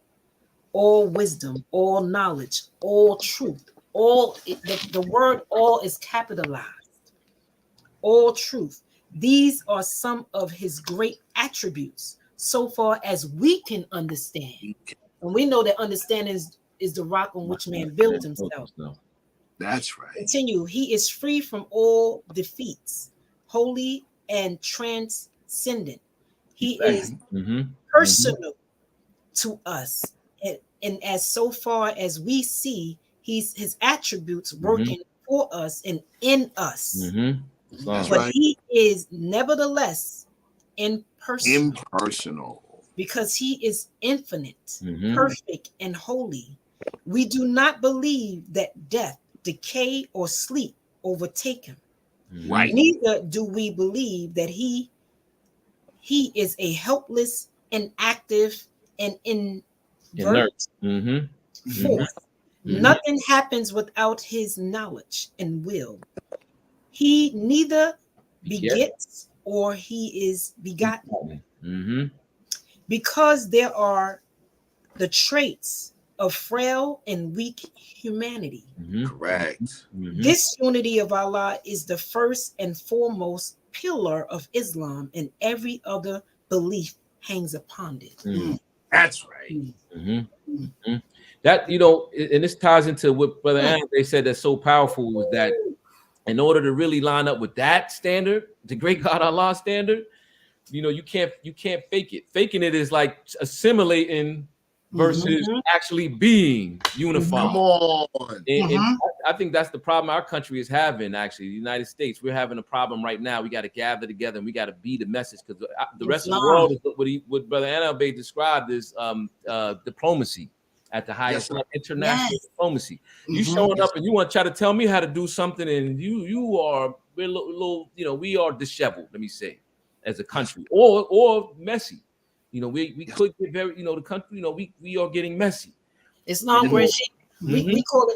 all wisdom, all knowledge, all truth. The word all is capitalized. All truth. These are some of his great attributes, so far as we can understand. And we know that understanding is the rock on which man built himself. That's right. Continue. He is free from all defeats, holy and transcendent. He is personal to us. And as so far as we see, his attributes working for us and in us. But he is nevertheless impersonal. Because he is infinite, perfect, and holy. We do not believe that death, decay, or sleep overtake him. Right. Neither do we believe that he is a helpless, inactive, and inert force. Nothing happens without his knowledge and will. He neither begets or he is begotten. Because there are the traits of frail and weak humanity. Correct. This unity of Allah is the first and foremost pillar of Islam, and every other belief hangs upon it. That's right. That, and this ties into what Brother Aaron, they said that's so powerful, was that in order to really line up with that standard, the great God Allah standard, you can't fake it. Faking it is like assimilating versus actually being unified. Come on. And I think that's the problem our country is having, actually. The United States, we're having a problem right now. We got to gather together and we got to be the message, because the rest of the world is what Brother Anabay described as diplomacy at the highest level, international diplomacy. You showing up and you want to try to tell me how to do something, and we're a little, we are disheveled, let me say, as a country, or messy. We could get very, the country, we are getting messy. Islam, We call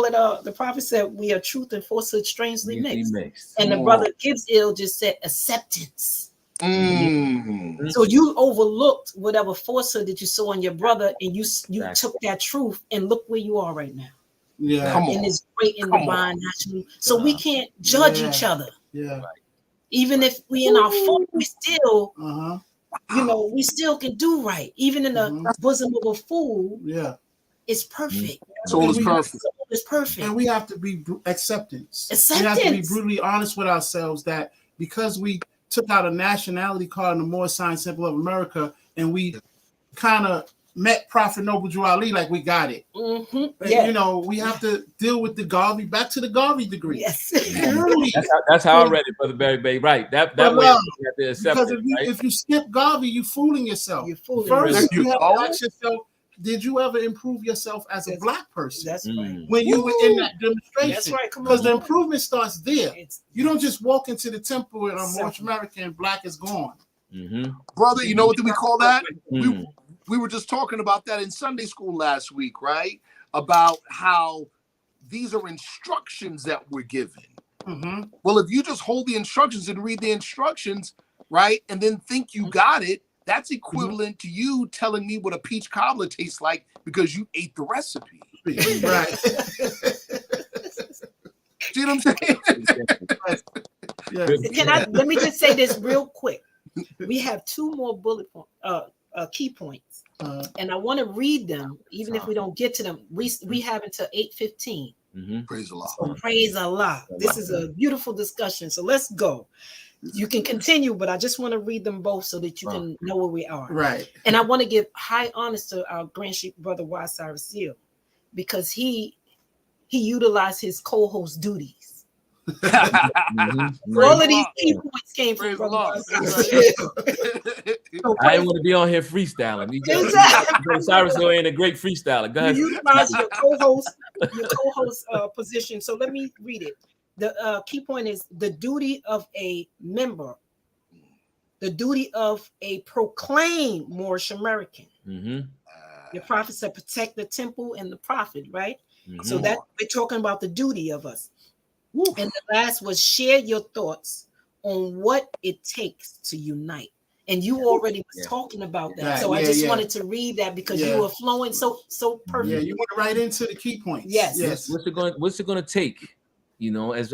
it the prophet said we are truth and falsehood strangely mixed. And the brother Gibbs Ill just said acceptance. So you overlooked whatever falsehood that you saw in your brother, and you took that truth, and look where you are right now. Yeah, in this great and divine national. So we can't judge each other. Yeah, even if we in our fault, we still, we still can do right. Even in the bosom of a fool, it's perfect. Soul is perfect. It's perfect, and we have to be acceptance. We have to be brutally honest with ourselves that because we took out a nationality card in the Moorish sign symbol of America, and we kind of met Prophet Noble Drew Ali like we got it. We have to deal with the Garvey, back to the Garvey degree. Yes. That's how I read it, Brother Barry Bay. Right. That way you have to accept because it, if you skip Garvey, you're fooling yourself. You're fooling First, you have to ask yourself, did you ever improve yourself as a black person? That's right. When you were in that demonstration. That's right. Because the improvement starts there. You don't just walk into the temple and I'm Moorish American, black is gone. Brother, you know what we call that? We were just talking about that in Sunday school last week, right? About how these are instructions that we're given. Well, if you just hold the instructions and read the instructions, right, and then think you got it, that's equivalent to you telling me what a peach cobbler tastes like because you ate the recipe. Right. See what I'm saying? Let me just say this real quick. We have two more key points, and I want to read them, even if we don't get to them. We have until 8:15. Praise Allah. So praise Allah. This is a beautiful discussion. So let's go. You can continue, but I just want to read them both so that you can know where we are. Right. And I want to give high honors to our Grand Sheikh brother Y. Cyrus Seal, because he utilized his co-host duties. All of these key points came from brother Y. Cyrus Seal. I didn't want to be on here freestyling. Cyrus Hill ain't a great freestyler. Go ahead. You utilize your co-host position. So let me read it. The key point is the duty of a member, the duty of a proclaimed Moorish American. The prophet said, protect the temple and the prophet, right? So that we're talking about the duty of us. And the last was share your thoughts on what it takes to unite. And you already was talking about that. Right. So I just wanted to read that because you were flowing so perfect. Yeah, you went right into the key points. Yes. What's it gonna take? You know, as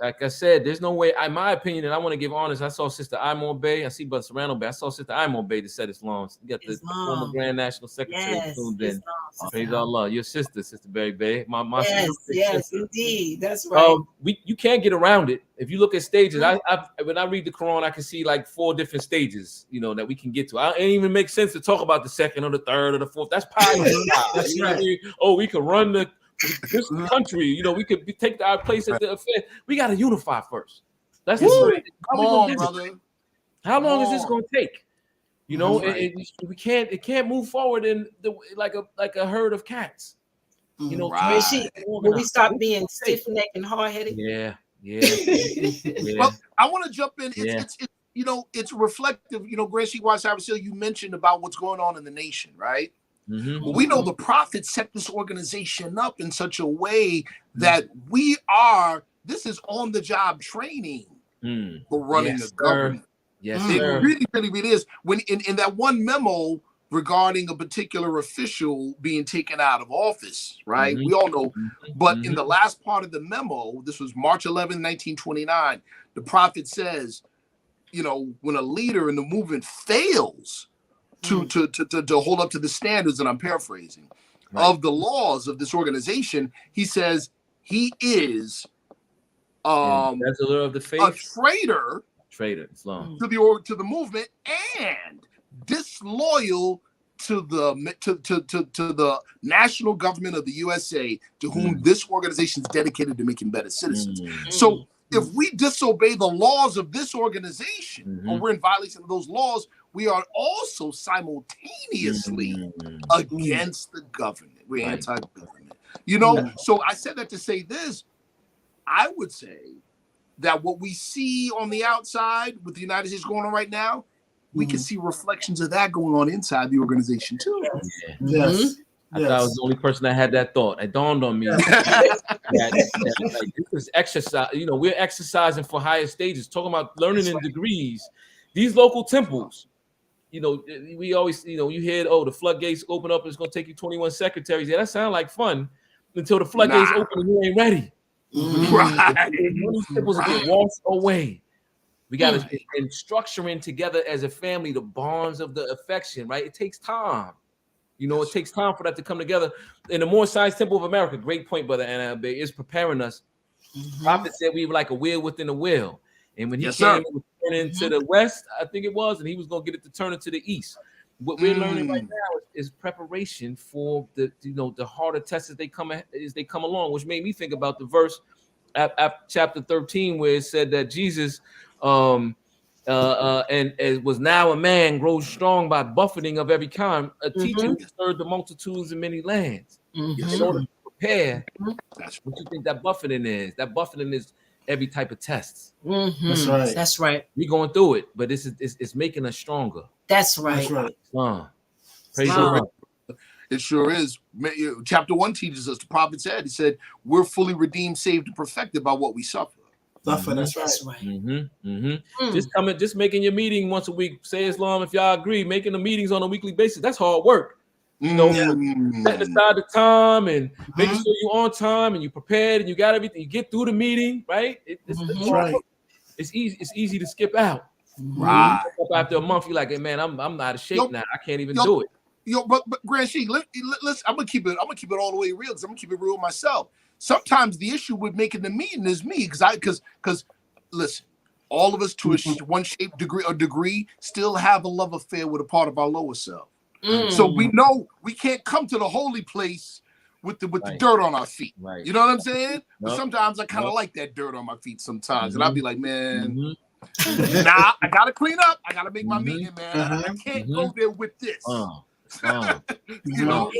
like I said, there's no way. In my opinion, and I want to give honors. I saw Sister Imor Bay. I see Brother Serrano Bay. I saw Sister Imor Bay to set Islam. You got the former Grand National Secretary tuned in. Praise Allah. Your sister, Sister Barry Bay. My yes, indeed. That's right. You can't get around it. If you look at stages, when I read the Quran, I can see like 4 different stages, that we can get to. It ain't even make sense to talk about the second or the third or the fourth. That's pie. That's right. Oh, we could run this country, we could take our place at the affair. We got to unify first. That's the Come on, brother. How long is this going to take? We can't. It can't move forward in like a herd of cats. Will we stop being stiff-necked and hard-headed? Yeah. Well, I want to jump in. It's reflective. Grand Sheikh Y. Cyrus Hill, you mentioned about what's going on in the nation, right? Well, we know the prophet set this organization up in such a way that this is on-the-job training for running the government. Yes, it sir. really, really, really is. When in that one memo regarding a particular official being taken out of office, right? We all know. But in the last part of the memo, this was March 11, 1929, the prophet says, when a leader in the movement fails to hold up to the standards, and I'm paraphrasing, of the laws of this organization, he says he is of the faith, a traitor Islam, to the movement, and disloyal to the national government of the USA, to whom this organization is dedicated to making better citizens. So if we disobey the laws of this organization, or we're in violation of those laws, we are also simultaneously against the government. We're anti-government. So I said that to say this. I would say that what we see on the outside with the United States going on right now, we can see reflections of that going on inside the organization too. Yes. I thought I was the only person that had that thought. It dawned on me that like, this is exercise. You know, we're exercising for higher stages, talking about learning in degrees. These local temples, you know, we always, you know, you hear, oh, the floodgates open up, it's going to take you 21 secretaries. Yeah, that sounds like fun until the floodgates open and you ain't ready. Right. These temples will get washed away. We got to and structuring together as a family the bonds of the affection, right? It takes time. You know, it takes time for that to come together. In the More Science Temple of America, great point, Brother Anna, is preparing us. Prophet said we were like a wheel within a wheel. And when he came, it was turning to the west, I think it was, and he was going to get it to turn to the east. What we're learning right now is preparation for the, you know, the harder tests as they come along, which made me think about the verse at chapter 13 where it said that Jesus and it was now a man grows strong by buffeting of every kind, a teacher who served the multitudes in many lands. In order to prepare, what you think that buffeting is? That buffeting is every type of tests. That's right. That's right. We're going through it, but it's making us stronger. That's right. That's right. Praise the Lord. It sure is. Chapter 1 teaches us, the prophet said, he said, we're fully redeemed, saved, and perfected by what we suffer. That's right. Just making your meeting once a week. Say Islam if y'all agree. Making the meetings on a weekly basis. That's hard work. You know, setting aside the time and making sure you're on time and you prepared and you got everything. You get through the meeting, right? It's right. It's easy. It's easy to skip out. Right. After a month, you're like, hey, man, I'm out of shape now. I can't even do it. But Grand Sheik, let's. I'm gonna keep it all the way real because I'm gonna keep it real myself. Sometimes the issue with making the meeting is me because listen, all of us to one shape degree still have a love affair with a part of our lower self. So we know we can't come to the holy place with the dirt on our feet. Right. You know what I'm saying? But sometimes I kind of like that dirt on my feet sometimes, and I'll be like, man, nah, I gotta clean up. I gotta make my meeting, man. I can't go there with this. You know,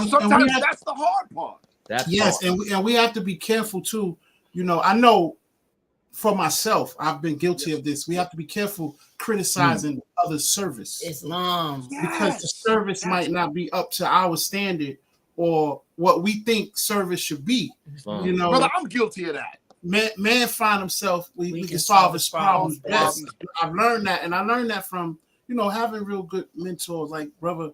sometimes that's the hard part. And we have to be careful too. You know, I know for myself, I've been guilty of this. We have to be careful criticizing other service. Islam. Because the service might not be up to our standard or what we think service should be. You know, brother, I'm guilty of that. Man find himself, we can solve his problems best. I've learned that, and I learned that from, you know, having real good mentors like brother.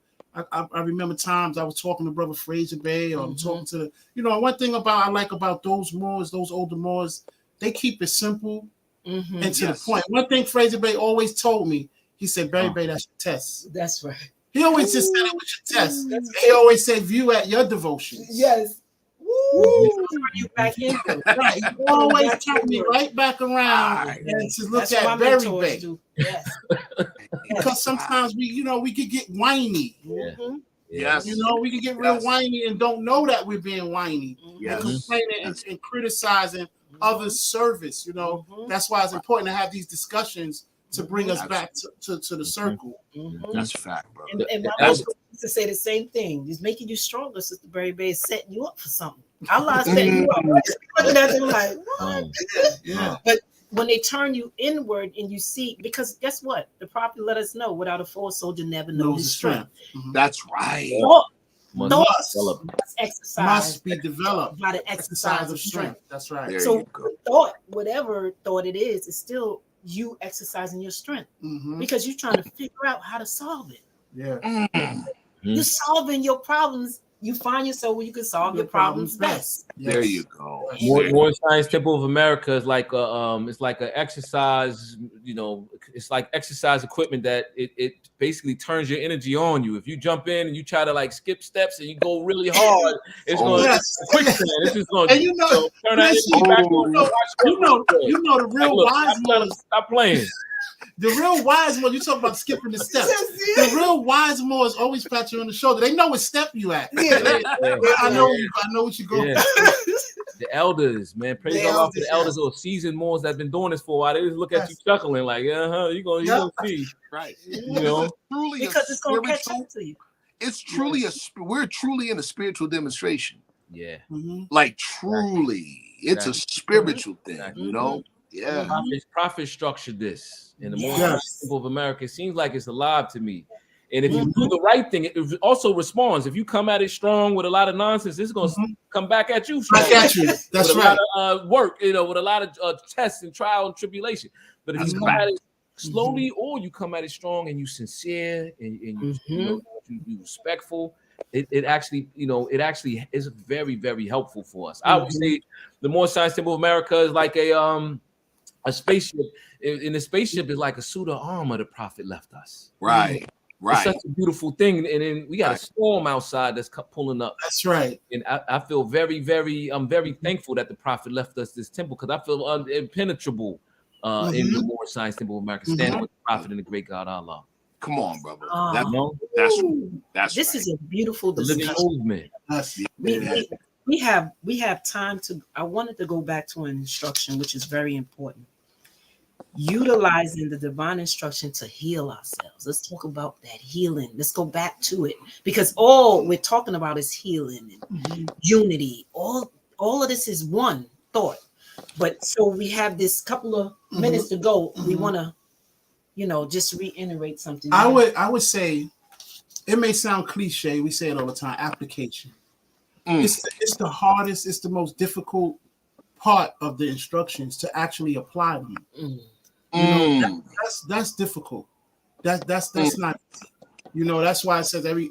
I remember times I was talking to Brother Fraser Bay, or I'm talking to one thing I like about those Moors, those older Moors, they keep it simple and to the point. One thing Fraser Bay always told me, he said, Barry Bay, that's your test. That's right. He always just said it was your test. He always said, view at your devotions. Yes. Woo! You back in. Right. He always turned me right back around and to look at Barry Bay. Yes. Because sometimes we could get whiny. Yes. You know, we can get real whiny and don't know that we're being whiny. And complaining and criticizing others' service. You know, that's why it's important to have these discussions to bring us back to the circle. That's a fact, bro. And my mother used to say the same thing. He's making you stronger, Sister Berry Bay is setting you up for something. Allah setting you up. Looking at them like, what? But when they turn you inward and you see, because guess what? The prophet let us know, without a foot soldier never knows his strength. That's right. Must be developed by the exercise of strength. That's right. There so thought, whatever thought it is still you exercising your strength because you're trying to figure out how to solve it. You're solving your problems. You find yourself where you can solve your problems best. There you go. More Science Temple of America is like it's like an exercise. You know, it's like exercise equipment that it basically turns your energy on you. If you jump in and you try to like skip steps and you go really hard, it's going to quicksand. It's just going to turn that energy back on. You know the real wise ones. Stop playing. The real wise one, you talk about skipping the steps. The real wise ones always pat you on the shoulder. They know what step you at. I know what you go. The elders, man, praise God for the elders or seasoned Moors that have been doing this for a while. They just look at you chuckling like, you gonna see, right? You know, because it's gonna catch up to you. It's truly we're truly in a spiritual demonstration. Yeah, like truly, it's a spiritual thing. You know. Yeah, Prophet structured this in the More Temple of America. It seems like it's alive to me. And if you do the right thing, it also responds. If you come at it strong with a lot of nonsense, it's going to come back at you strong. Back at you. That's with right. A lot of work, with a lot of tests and trial and tribulation. But if you come at it slowly, or you come at it strong and you sincere and you respectful, it actually is very, very helpful for us. I would say the more Science Temple of America is like a spaceship. In the spaceship is like a suit of armor the prophet left us. Right. It's such a beautiful thing. And then we got a storm outside that's pulling up. That's right. And I feel very, very, I'm very thankful that the prophet left us this temple, because I feel impenetrable in the more Science Temple of America, standing with the prophet and the great God Allah. Come on, brother. That's this is a beautiful living movement. We have time to. I wanted to go back to an instruction which is very important. Utilizing the divine instruction to heal ourselves. Let's talk about that healing. Let's go back to it, because all we're talking about is healing and unity. All of this is one thought. But so we have this couple of minutes to go. We want to, just reiterate something. I would say, it may sound cliche. We say it all the time. Application. It's the hardest. It's the most difficult part of the instructions to actually apply them. That's difficult. That's not. That's why it says every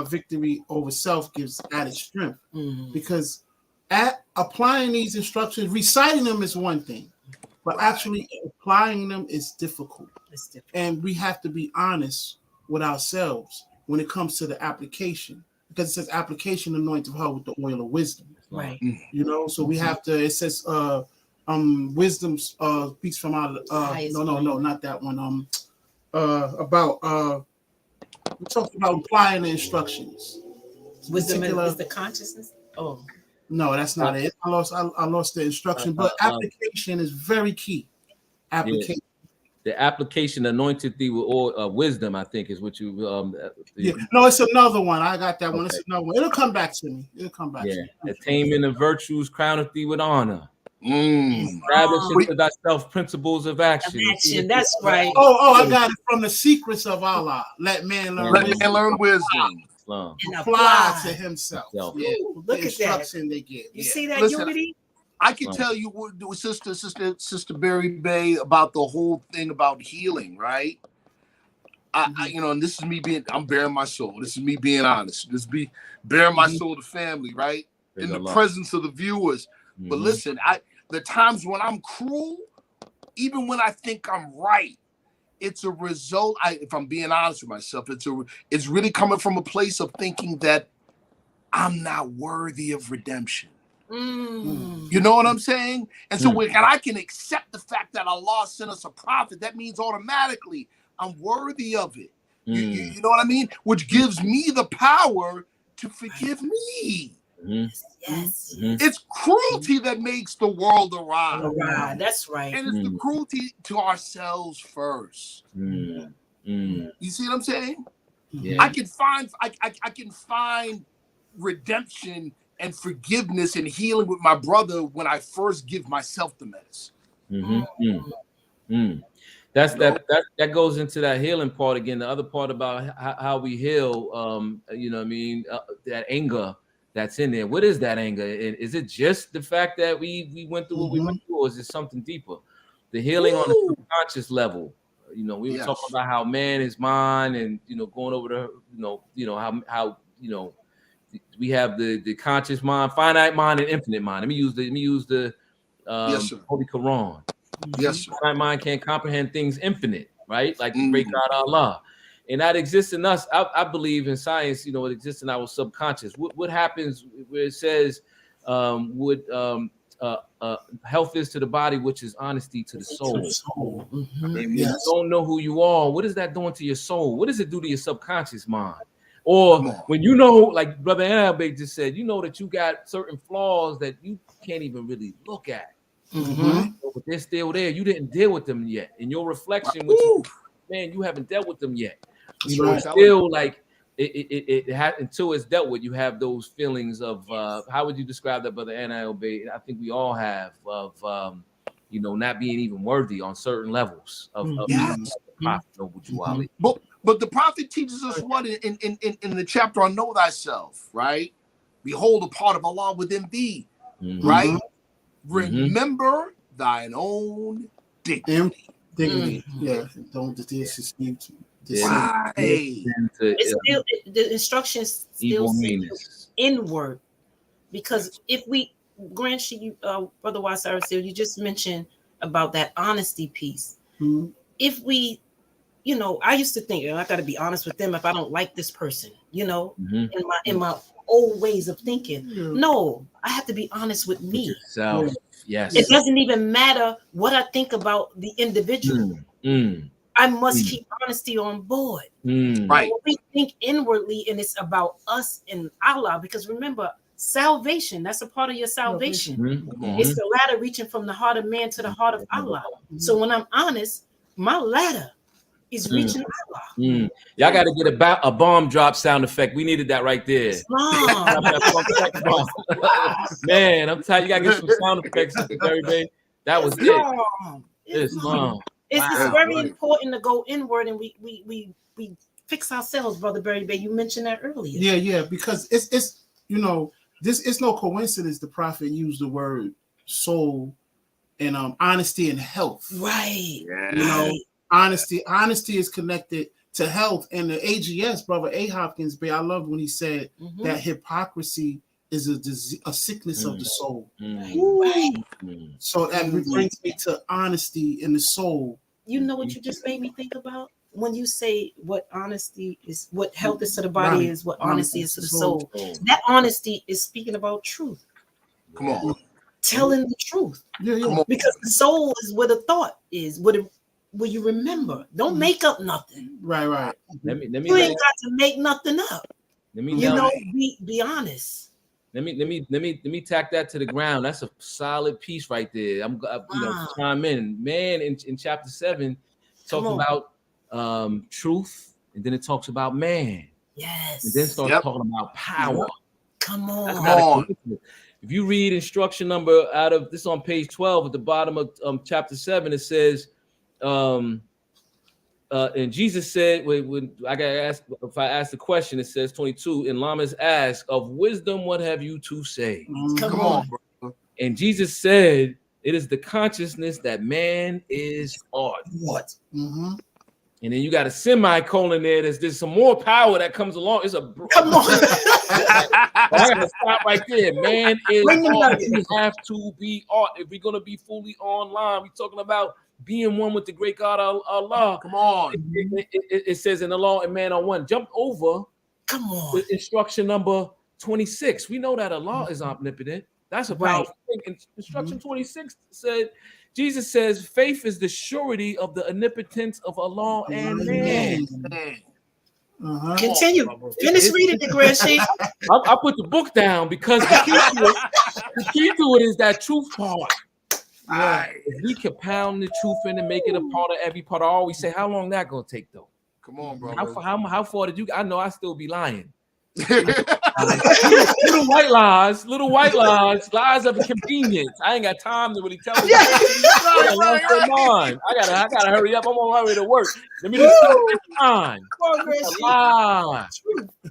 victory over self gives added strength, because applying these instructions, reciting them is one thing, but actually applying them is difficult. And we have to be honest with ourselves when it comes to the application, because it says application anointed her with the oil of wisdom. Right. So we have to. It says wisdom speaks from out of no, not that one. We talked about applying the instructions. Wisdom is the consciousness. Oh. No, that's not it. I lost the instruction, but application is very key. Application. The application anointed thee with all wisdom, I think, is what you. No, it's another one. I got that one. It's another one. It'll come back to me. To me. Attainment of virtues crowneth thee with honor. Establish into thyself principles of action. That's right. Oh, I got it from the secrets of Allah. Let man learn wisdom. And apply to himself. Look the at instruction that. They give. You see that unity? I can tell you what, Sister Berry Bay, about the whole thing about healing, right? I and this is me I'm bearing my soul. This is me being honest. This is me bearing my soul to family, right? In the presence of the viewers. But listen, the times when I'm cruel, even when I think I'm right, it's a result. If I'm being honest with myself, it's really coming from a place of thinking that I'm not worthy of redemption. You know what I'm saying? And so when I can accept the fact that Allah sent us a prophet, that means automatically I'm worthy of it. You know what I mean? Which gives me the power to forgive me. Yes. It's cruelty that makes the world awry. That's right. And it's the cruelty to ourselves first. You see what I'm saying? Yeah. I can find redemption and forgiveness and healing with my brother when I first give myself the medicine. That goes into that healing part again. The other part about how we heal, that anger that's in there. What is that anger? Is it just the fact that we went through what we went through, or is it something deeper? The healing on the subconscious level. We were talking about how man is mind, and going over the how we have the conscious mind, finite mind, and infinite mind. Let me use the Holy Quran. Yes, sir. My mind can't comprehend things infinite, right? Like the great God Allah. And that exists in us. I believe in science, it exists in our subconscious. What happens where it says health is to the body, which is honesty to the soul. And when you don't know who you are, what is that doing to your soul? What does it do to your subconscious mind? Or when like Brother Anabe just said, that you got certain flaws that you can't even really look at. But they're still there. You didn't deal with them yet. In your reflection, you haven't dealt with them yet. Still like it has, until it's dealt with. You have those feelings of how would you describe that, Brother Anabe? I think we all have of not being even worthy on certain levels of Yes. the prophet Noble Jew Ali. But the prophet teaches us what in the chapter on Know Thyself, right? Behold, a part of Allah within thee, right? Remember thine own dignity. Yeah, don't disrespect. Right. It's still the instructions still say inward, because if we grant you, Brother Wasar, you just mentioned about that honesty piece. If we, I used to think, I got to be honest with them if I don't like this person, in my old ways of thinking. No, I have to be honest with me. Yourself. Yes. It doesn't even matter what I think about the individual. I must keep honesty on board. Right. When we think inwardly, and it's about us and Allah, because remember, salvation, that's a part of your salvation. It's the ladder reaching from the heart of man to the heart of Allah. So when I'm honest, my ladder is reaching Allah. Y'all got to get a bomb drop sound effect. We needed that right there. Man, I'm telling you, got to get some sound effects, Berry Bay. That was it. Islam. It's very important to go inward, and we fix ourselves, Brother Berry Bay. You mentioned that earlier. Yeah, because it's this it's no coincidence the prophet used the word soul and honesty and health. Right. Honesty is connected to health, and the AGS, Brother A. Hopkins Bay, I loved when he said that hypocrisy is a sickness of the soul. Right. So that brings me to honesty in the soul. You know what you just made me think about? When you say what honesty is, what health is to the body is, what honesty is to the soul. That honesty is speaking about truth. Come on. Telling the truth. Because the soul is where the thought is, where you remember. Don't make up nothing. Right. Let me you ain't got to make nothing up. Be honest. Let me tack that to the ground. That's a solid piece right there. I'm chime in. Man, in chapter 7, talks about truth, and then it talks about man. Yes. And then starts talking about power. Come on. If you read instruction number out of this on page 12 at the bottom of chapter 7, it says, and Jesus said, when I got asked, if I ask the question, it says 22, and Lamas asked, of wisdom, what have you to say? Come on, bro. And Jesus said, it is the consciousness that man is art. What? And then you got a semicolon there. There's some more power that comes along. It's a come on. I gotta stop right there. Man is art. You have to be art. If we're gonna be fully online, we're talking about being one with the great God Allah. Come on. It says in the law and man are one. Jump over. Come on. Instruction number 26. We know that Allah is omnipotent. That's a powerful thing. Instruction 26 said, Jesus says, faith is the surety of the omnipotence of Allah and man. Continue. Finish reading the Grand Sheikh. I put the book down because the key to it is that truth part. If we can pound the truth in and make it a part of every part, I always say, how long that gonna take though? Come on, bro. How far did you? I know I still be lying. little white lies of convenience. I ain't got time to really tell you. I gotta hurry up. I'm on my way to work. Let me just time. Lie.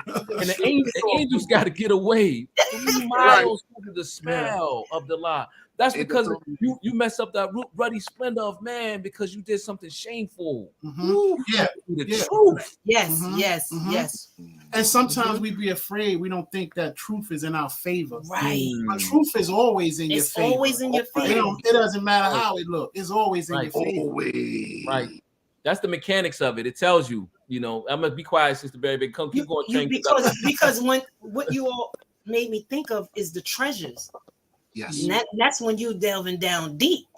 And the angels got to get away 3 miles to the smell of the lie. That's because you mess up that ruddy splendor of man because you did something shameful. The truth. Yes. And sometimes we be afraid. We don't think that truth is in our favor. Right. But truth is always in your favor. It's always in your favor. It doesn't matter how it looks. It's always in your favor. Always. Right. That's the mechanics of it. It tells you, I'm gonna be quiet, Sister Berry, but keep going. Because what you all made me think of is the treasures. Yes. And that's when you delving down deep.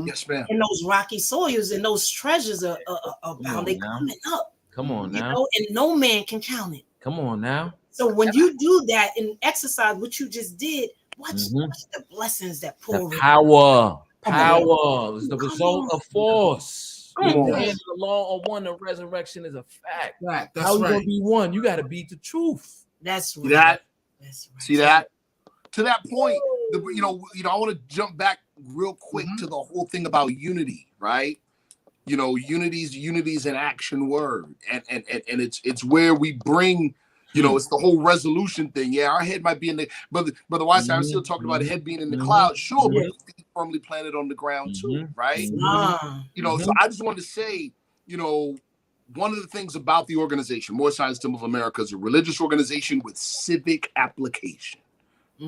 Yes, ma'am. And those rocky soils and those treasures are bound. They coming up. Come on now. And no man can count it. Come on now. So when you do that and exercise what you just did, watch the blessings that pour. The power is the result of force. And the law of one, the resurrection is a fact. Right. That's How you gonna be one? You got to beat the truth. That's right. See that? That's right. See that? To that point, I want to jump back real quick to the whole thing about unity, right? You know, unity's an action word, and it's where we bring, you know, it's the whole resolution thing. Yeah, our head might be in the brother Wise. I'm still talking about the head being in the cloud, sure, but the feet firmly planted on the ground too, right? You know, so I just wanted to say, you know, one of the things about the organization, More Science Temple of America, is a religious organization with civic application,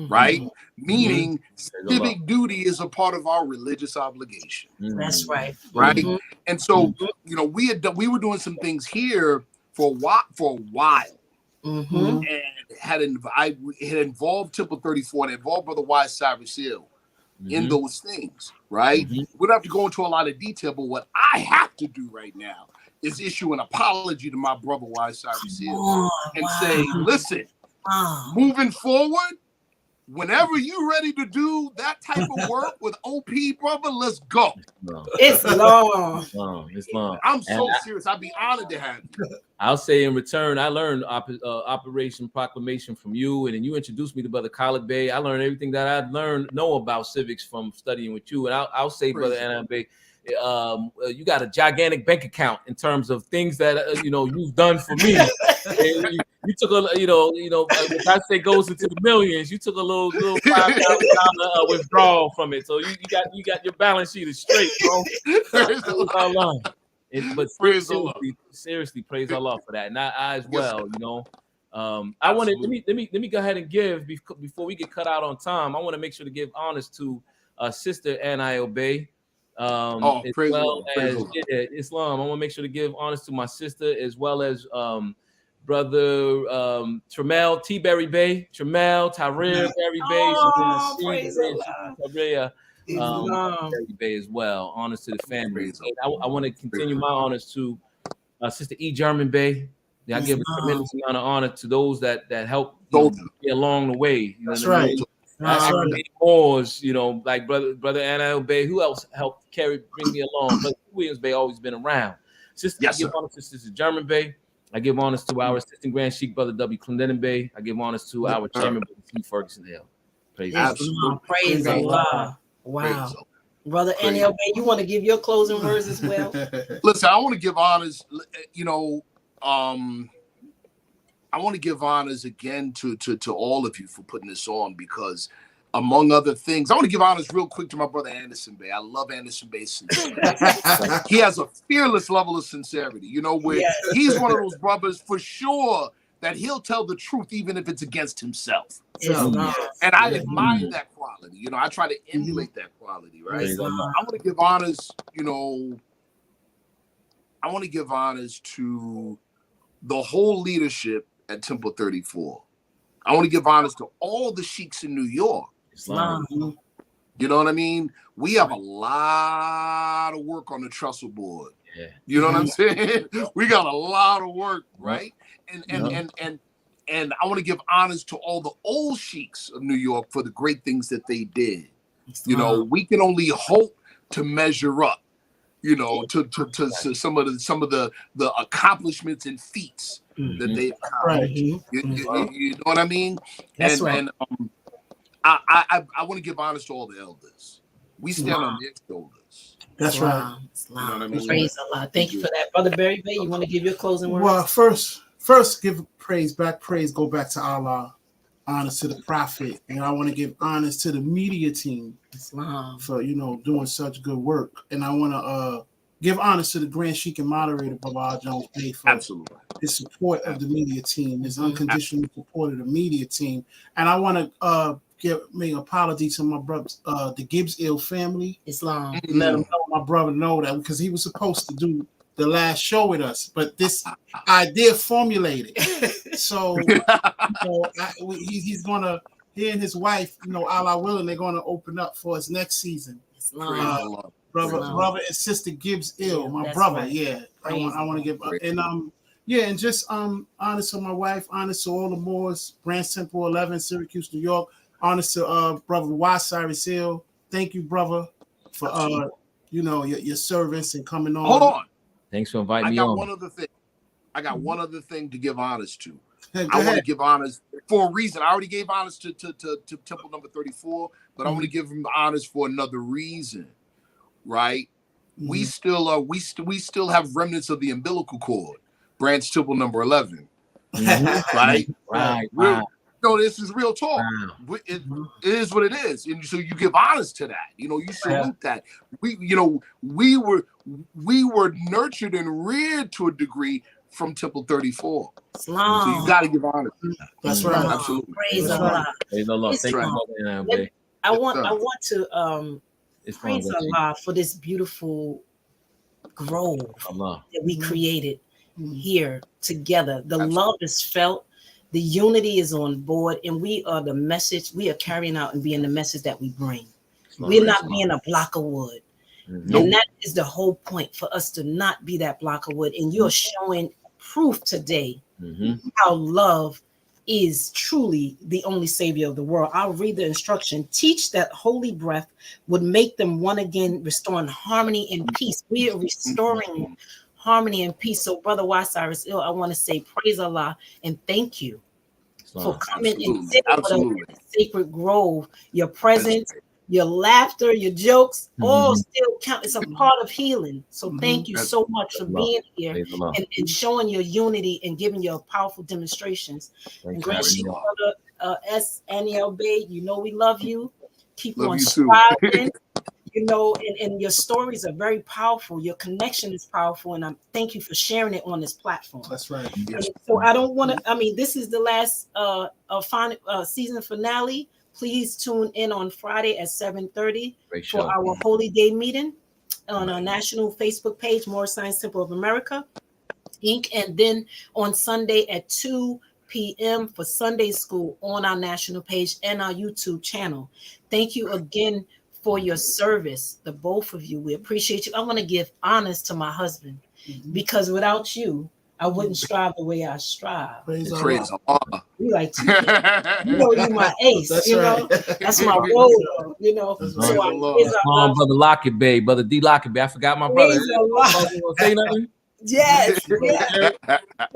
right? Meaning civic duty is a part of our religious obligation. That's right. Right. And so, you know, we were doing some things here for a while. And it had involved Temple 34 and involved Brother Wise Cyrus Hill in those things, right? We don't have to go into a lot of detail, but what I have to do right now is issue an apology to my brother Wise Cyrus Hill and say, listen, moving forward, whenever you're ready to do that type of work with OP, brother, let's go. It's long. It's long. I'm so serious. I'd be honored to have you. I'll say in return, I learned Operation Proclamation from you, and then you introduced me to Brother Khalid Bey. I learned everything that I know about civics from studying with you. And I'll say, Brother Anna Bey, you got a gigantic bank account in terms of things that you know you've done for me. You took a if I say goes into the millions, you took a little $5,000 withdrawal from it. So you got your balance sheet is straight, bro. But seriously, praise Allah for that, and I as well. You know, I want to let me go ahead and give before we get cut out on time. I want to make sure to give honors to Sister Anna Bey. As well as Islam. I want to make sure to give honors to my sister as well as Brother Tremel T. Berry Bey, Tremel Tyrir Berry Bey, Berry Bey as well. Honors to the family. I want to continue my honors to Sister E. German Bey. I give a tremendous amount of honor to those that help me along the way. You know That's right. Moors, you know, like brother Anna Bey. Who else helped bring me along? Brother Williams Bey always been around. I give honors to Sister German Bey. I give honors to our assistant Grand Sheikh, Brother W. Clendenin Bey. I give honors to our chairman, Brother C. Ferguson Hill. Praise Allah. Wow. Brother Anna Bey, you want to give your closing words as well? Listen, I want to give honors, you know, I want to give honors again to all of you for putting this on, because among other things, I want to give honors real quick to my brother Anderson Bey. I love Anderson Bey's sincerity. He has a fearless level of sincerity, you know, where he's one of those brothers for sure that he'll tell the truth even if it's against himself. And I admire that quality. You know, I try to emulate that quality, right? I want to give honors, you know, I want to give honors to the whole leadership at Temple 34. I want to give honors to all the sheiks in New York. Islam. You know what I mean? We have a lot of work on the trestle board. Yeah. You know what I'm saying? We got a lot of work, right? And I want to give honors to all the old sheiks of New York for the great things that they did. You know, we can only hope to measure up, you know, to some of the accomplishments and feats that they've accomplished. You know what I mean? That's right. And I want to give honors to all the elders. We stand on their shoulders. That's right. You know what I mean? Praise Allah. Thank you for that. Brother Berry Bey, you want to give your closing words? Well, first give praise go back to Allah. Honors to the Prophet, and I want to give honors to the media team for, you know, doing such good work. And I want to give honors to the Grand Sheikh and moderator, Baba Jones Bey, for his support of the media team, his unconditional support of the media team. And I want to make an apology to my brother, the Gibbs Ill family. Islam. Let him know, my brother know that, because he was supposed to do the last show with us, but this idea formulated. So you know, he and his wife, you know, Allah willing, they're gonna open up for us next season. Brother and sister Gibbs Ill, my brother. Right. I want to give and just honors to my wife, honors to all the Moors, Branch Temple 11, Syracuse, New York. Honors to brother Wise Cyrus Hill. Thank you, brother, for you know, your service and coming on. Hold on. Thanks for inviting me on. I got one other thing to give honors to. I want to give honors for a reason. I already gave honors to Temple number 34, but I want to give him honors for another reason, right? We still are. We still have remnants of the umbilical cord, branch temple number 11, right? Right. No, this is real talk. Wow. It is what it is, and so you give honors to that. You know, you salute that. We were nurtured and reared to a degree from Temple 34. Islam. So you got to give honors. That's right. Absolutely. Praise That's Allah. Praise Allah. It's Thank right. you, Mother Bay. I want to It's praise Allah for this beautiful grove Allah. that we created here together. The love is felt, the unity is on board, and we are the message. We are carrying out and being the message that we bring. We're not being a block of wood. And that is the whole point, for us to not be that block of wood. And you're showing proof today how love is truly the only savior of the world. I'll read the instruction. Teach that holy breath would make them one again, restoring harmony and peace. We are restoring harmony and peace. So, Brother Cyrus Ill, I want to say praise Allah and thank you for coming and sitting with us in the sacred grove. Your presence, your laughter, your jokes, all still count. It's a part of healing. So thank you so much for being here and showing your unity and giving your powerful demonstrations. And gracious brother S. Aniel Bay, you know we love you. Keep on striving. You know, and your stories are very powerful. Your connection is powerful, and I thank you for sharing it on this platform. That's right. Yes. So I don't want to. I mean, this is the last final season finale. Please tune in on Friday at 7:30 for our Holy Day meeting on our national Facebook page, More Science Temple of America, Inc. And then on Sunday at 2 p.m. for Sunday school on our national page and our YouTube channel. Thank you again for your service, the both of you. We appreciate you. I want to give honors to my husband because without you, I wouldn't strive the way I strive. Praise Allah. You like you know you my ace. That's right. That's my role. You know. That's So right. I praise Allah. Brother Lockett Bay, Brother D Lockett Bay. I forgot my brother. Say nothing. Yes.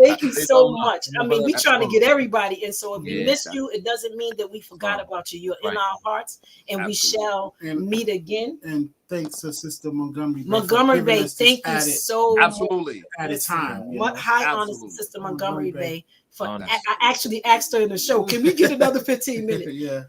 Thank you so much. I mean, we're trying to get everybody. And so if we missed you, it doesn't mean that we forgot about you. You're in our hearts, and we shall meet again. And thanks to Sister Montgomery. Montgomery Bay, thank you so much. Absolutely. At a time. High honors to Sister Montgomery Bay. I actually asked her in the show, can we get another 15 minutes?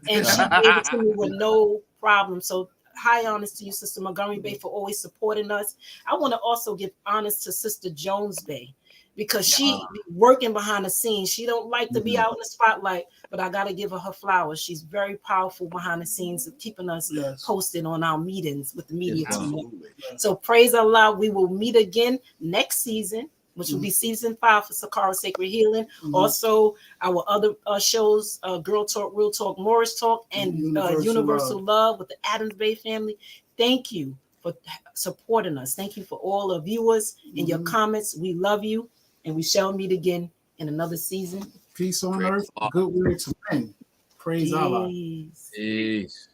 And she gave it to me with no problem. So high honors to you, Sister Montgomery Bay, for always supporting us. I want to also give honors to Sister Jones Bay, because she working behind the scenes. She don't like to be out in the spotlight, but I got to give her flowers. She's very powerful behind the scenes of keeping us posted on our meetings with the media team. So praise Allah. We will meet again next season, which will be season 5 for Sakara Sacred Healing. Also, our other shows, Girl Talk, Real Talk, Morris Talk, and Universal Love with the Adams Bay family. Thank you for supporting us. Thank you for all the viewers and your comments. We love you, and we shall meet again in another season. Peace on earth, goodwill to men. Praise Allah. Peace.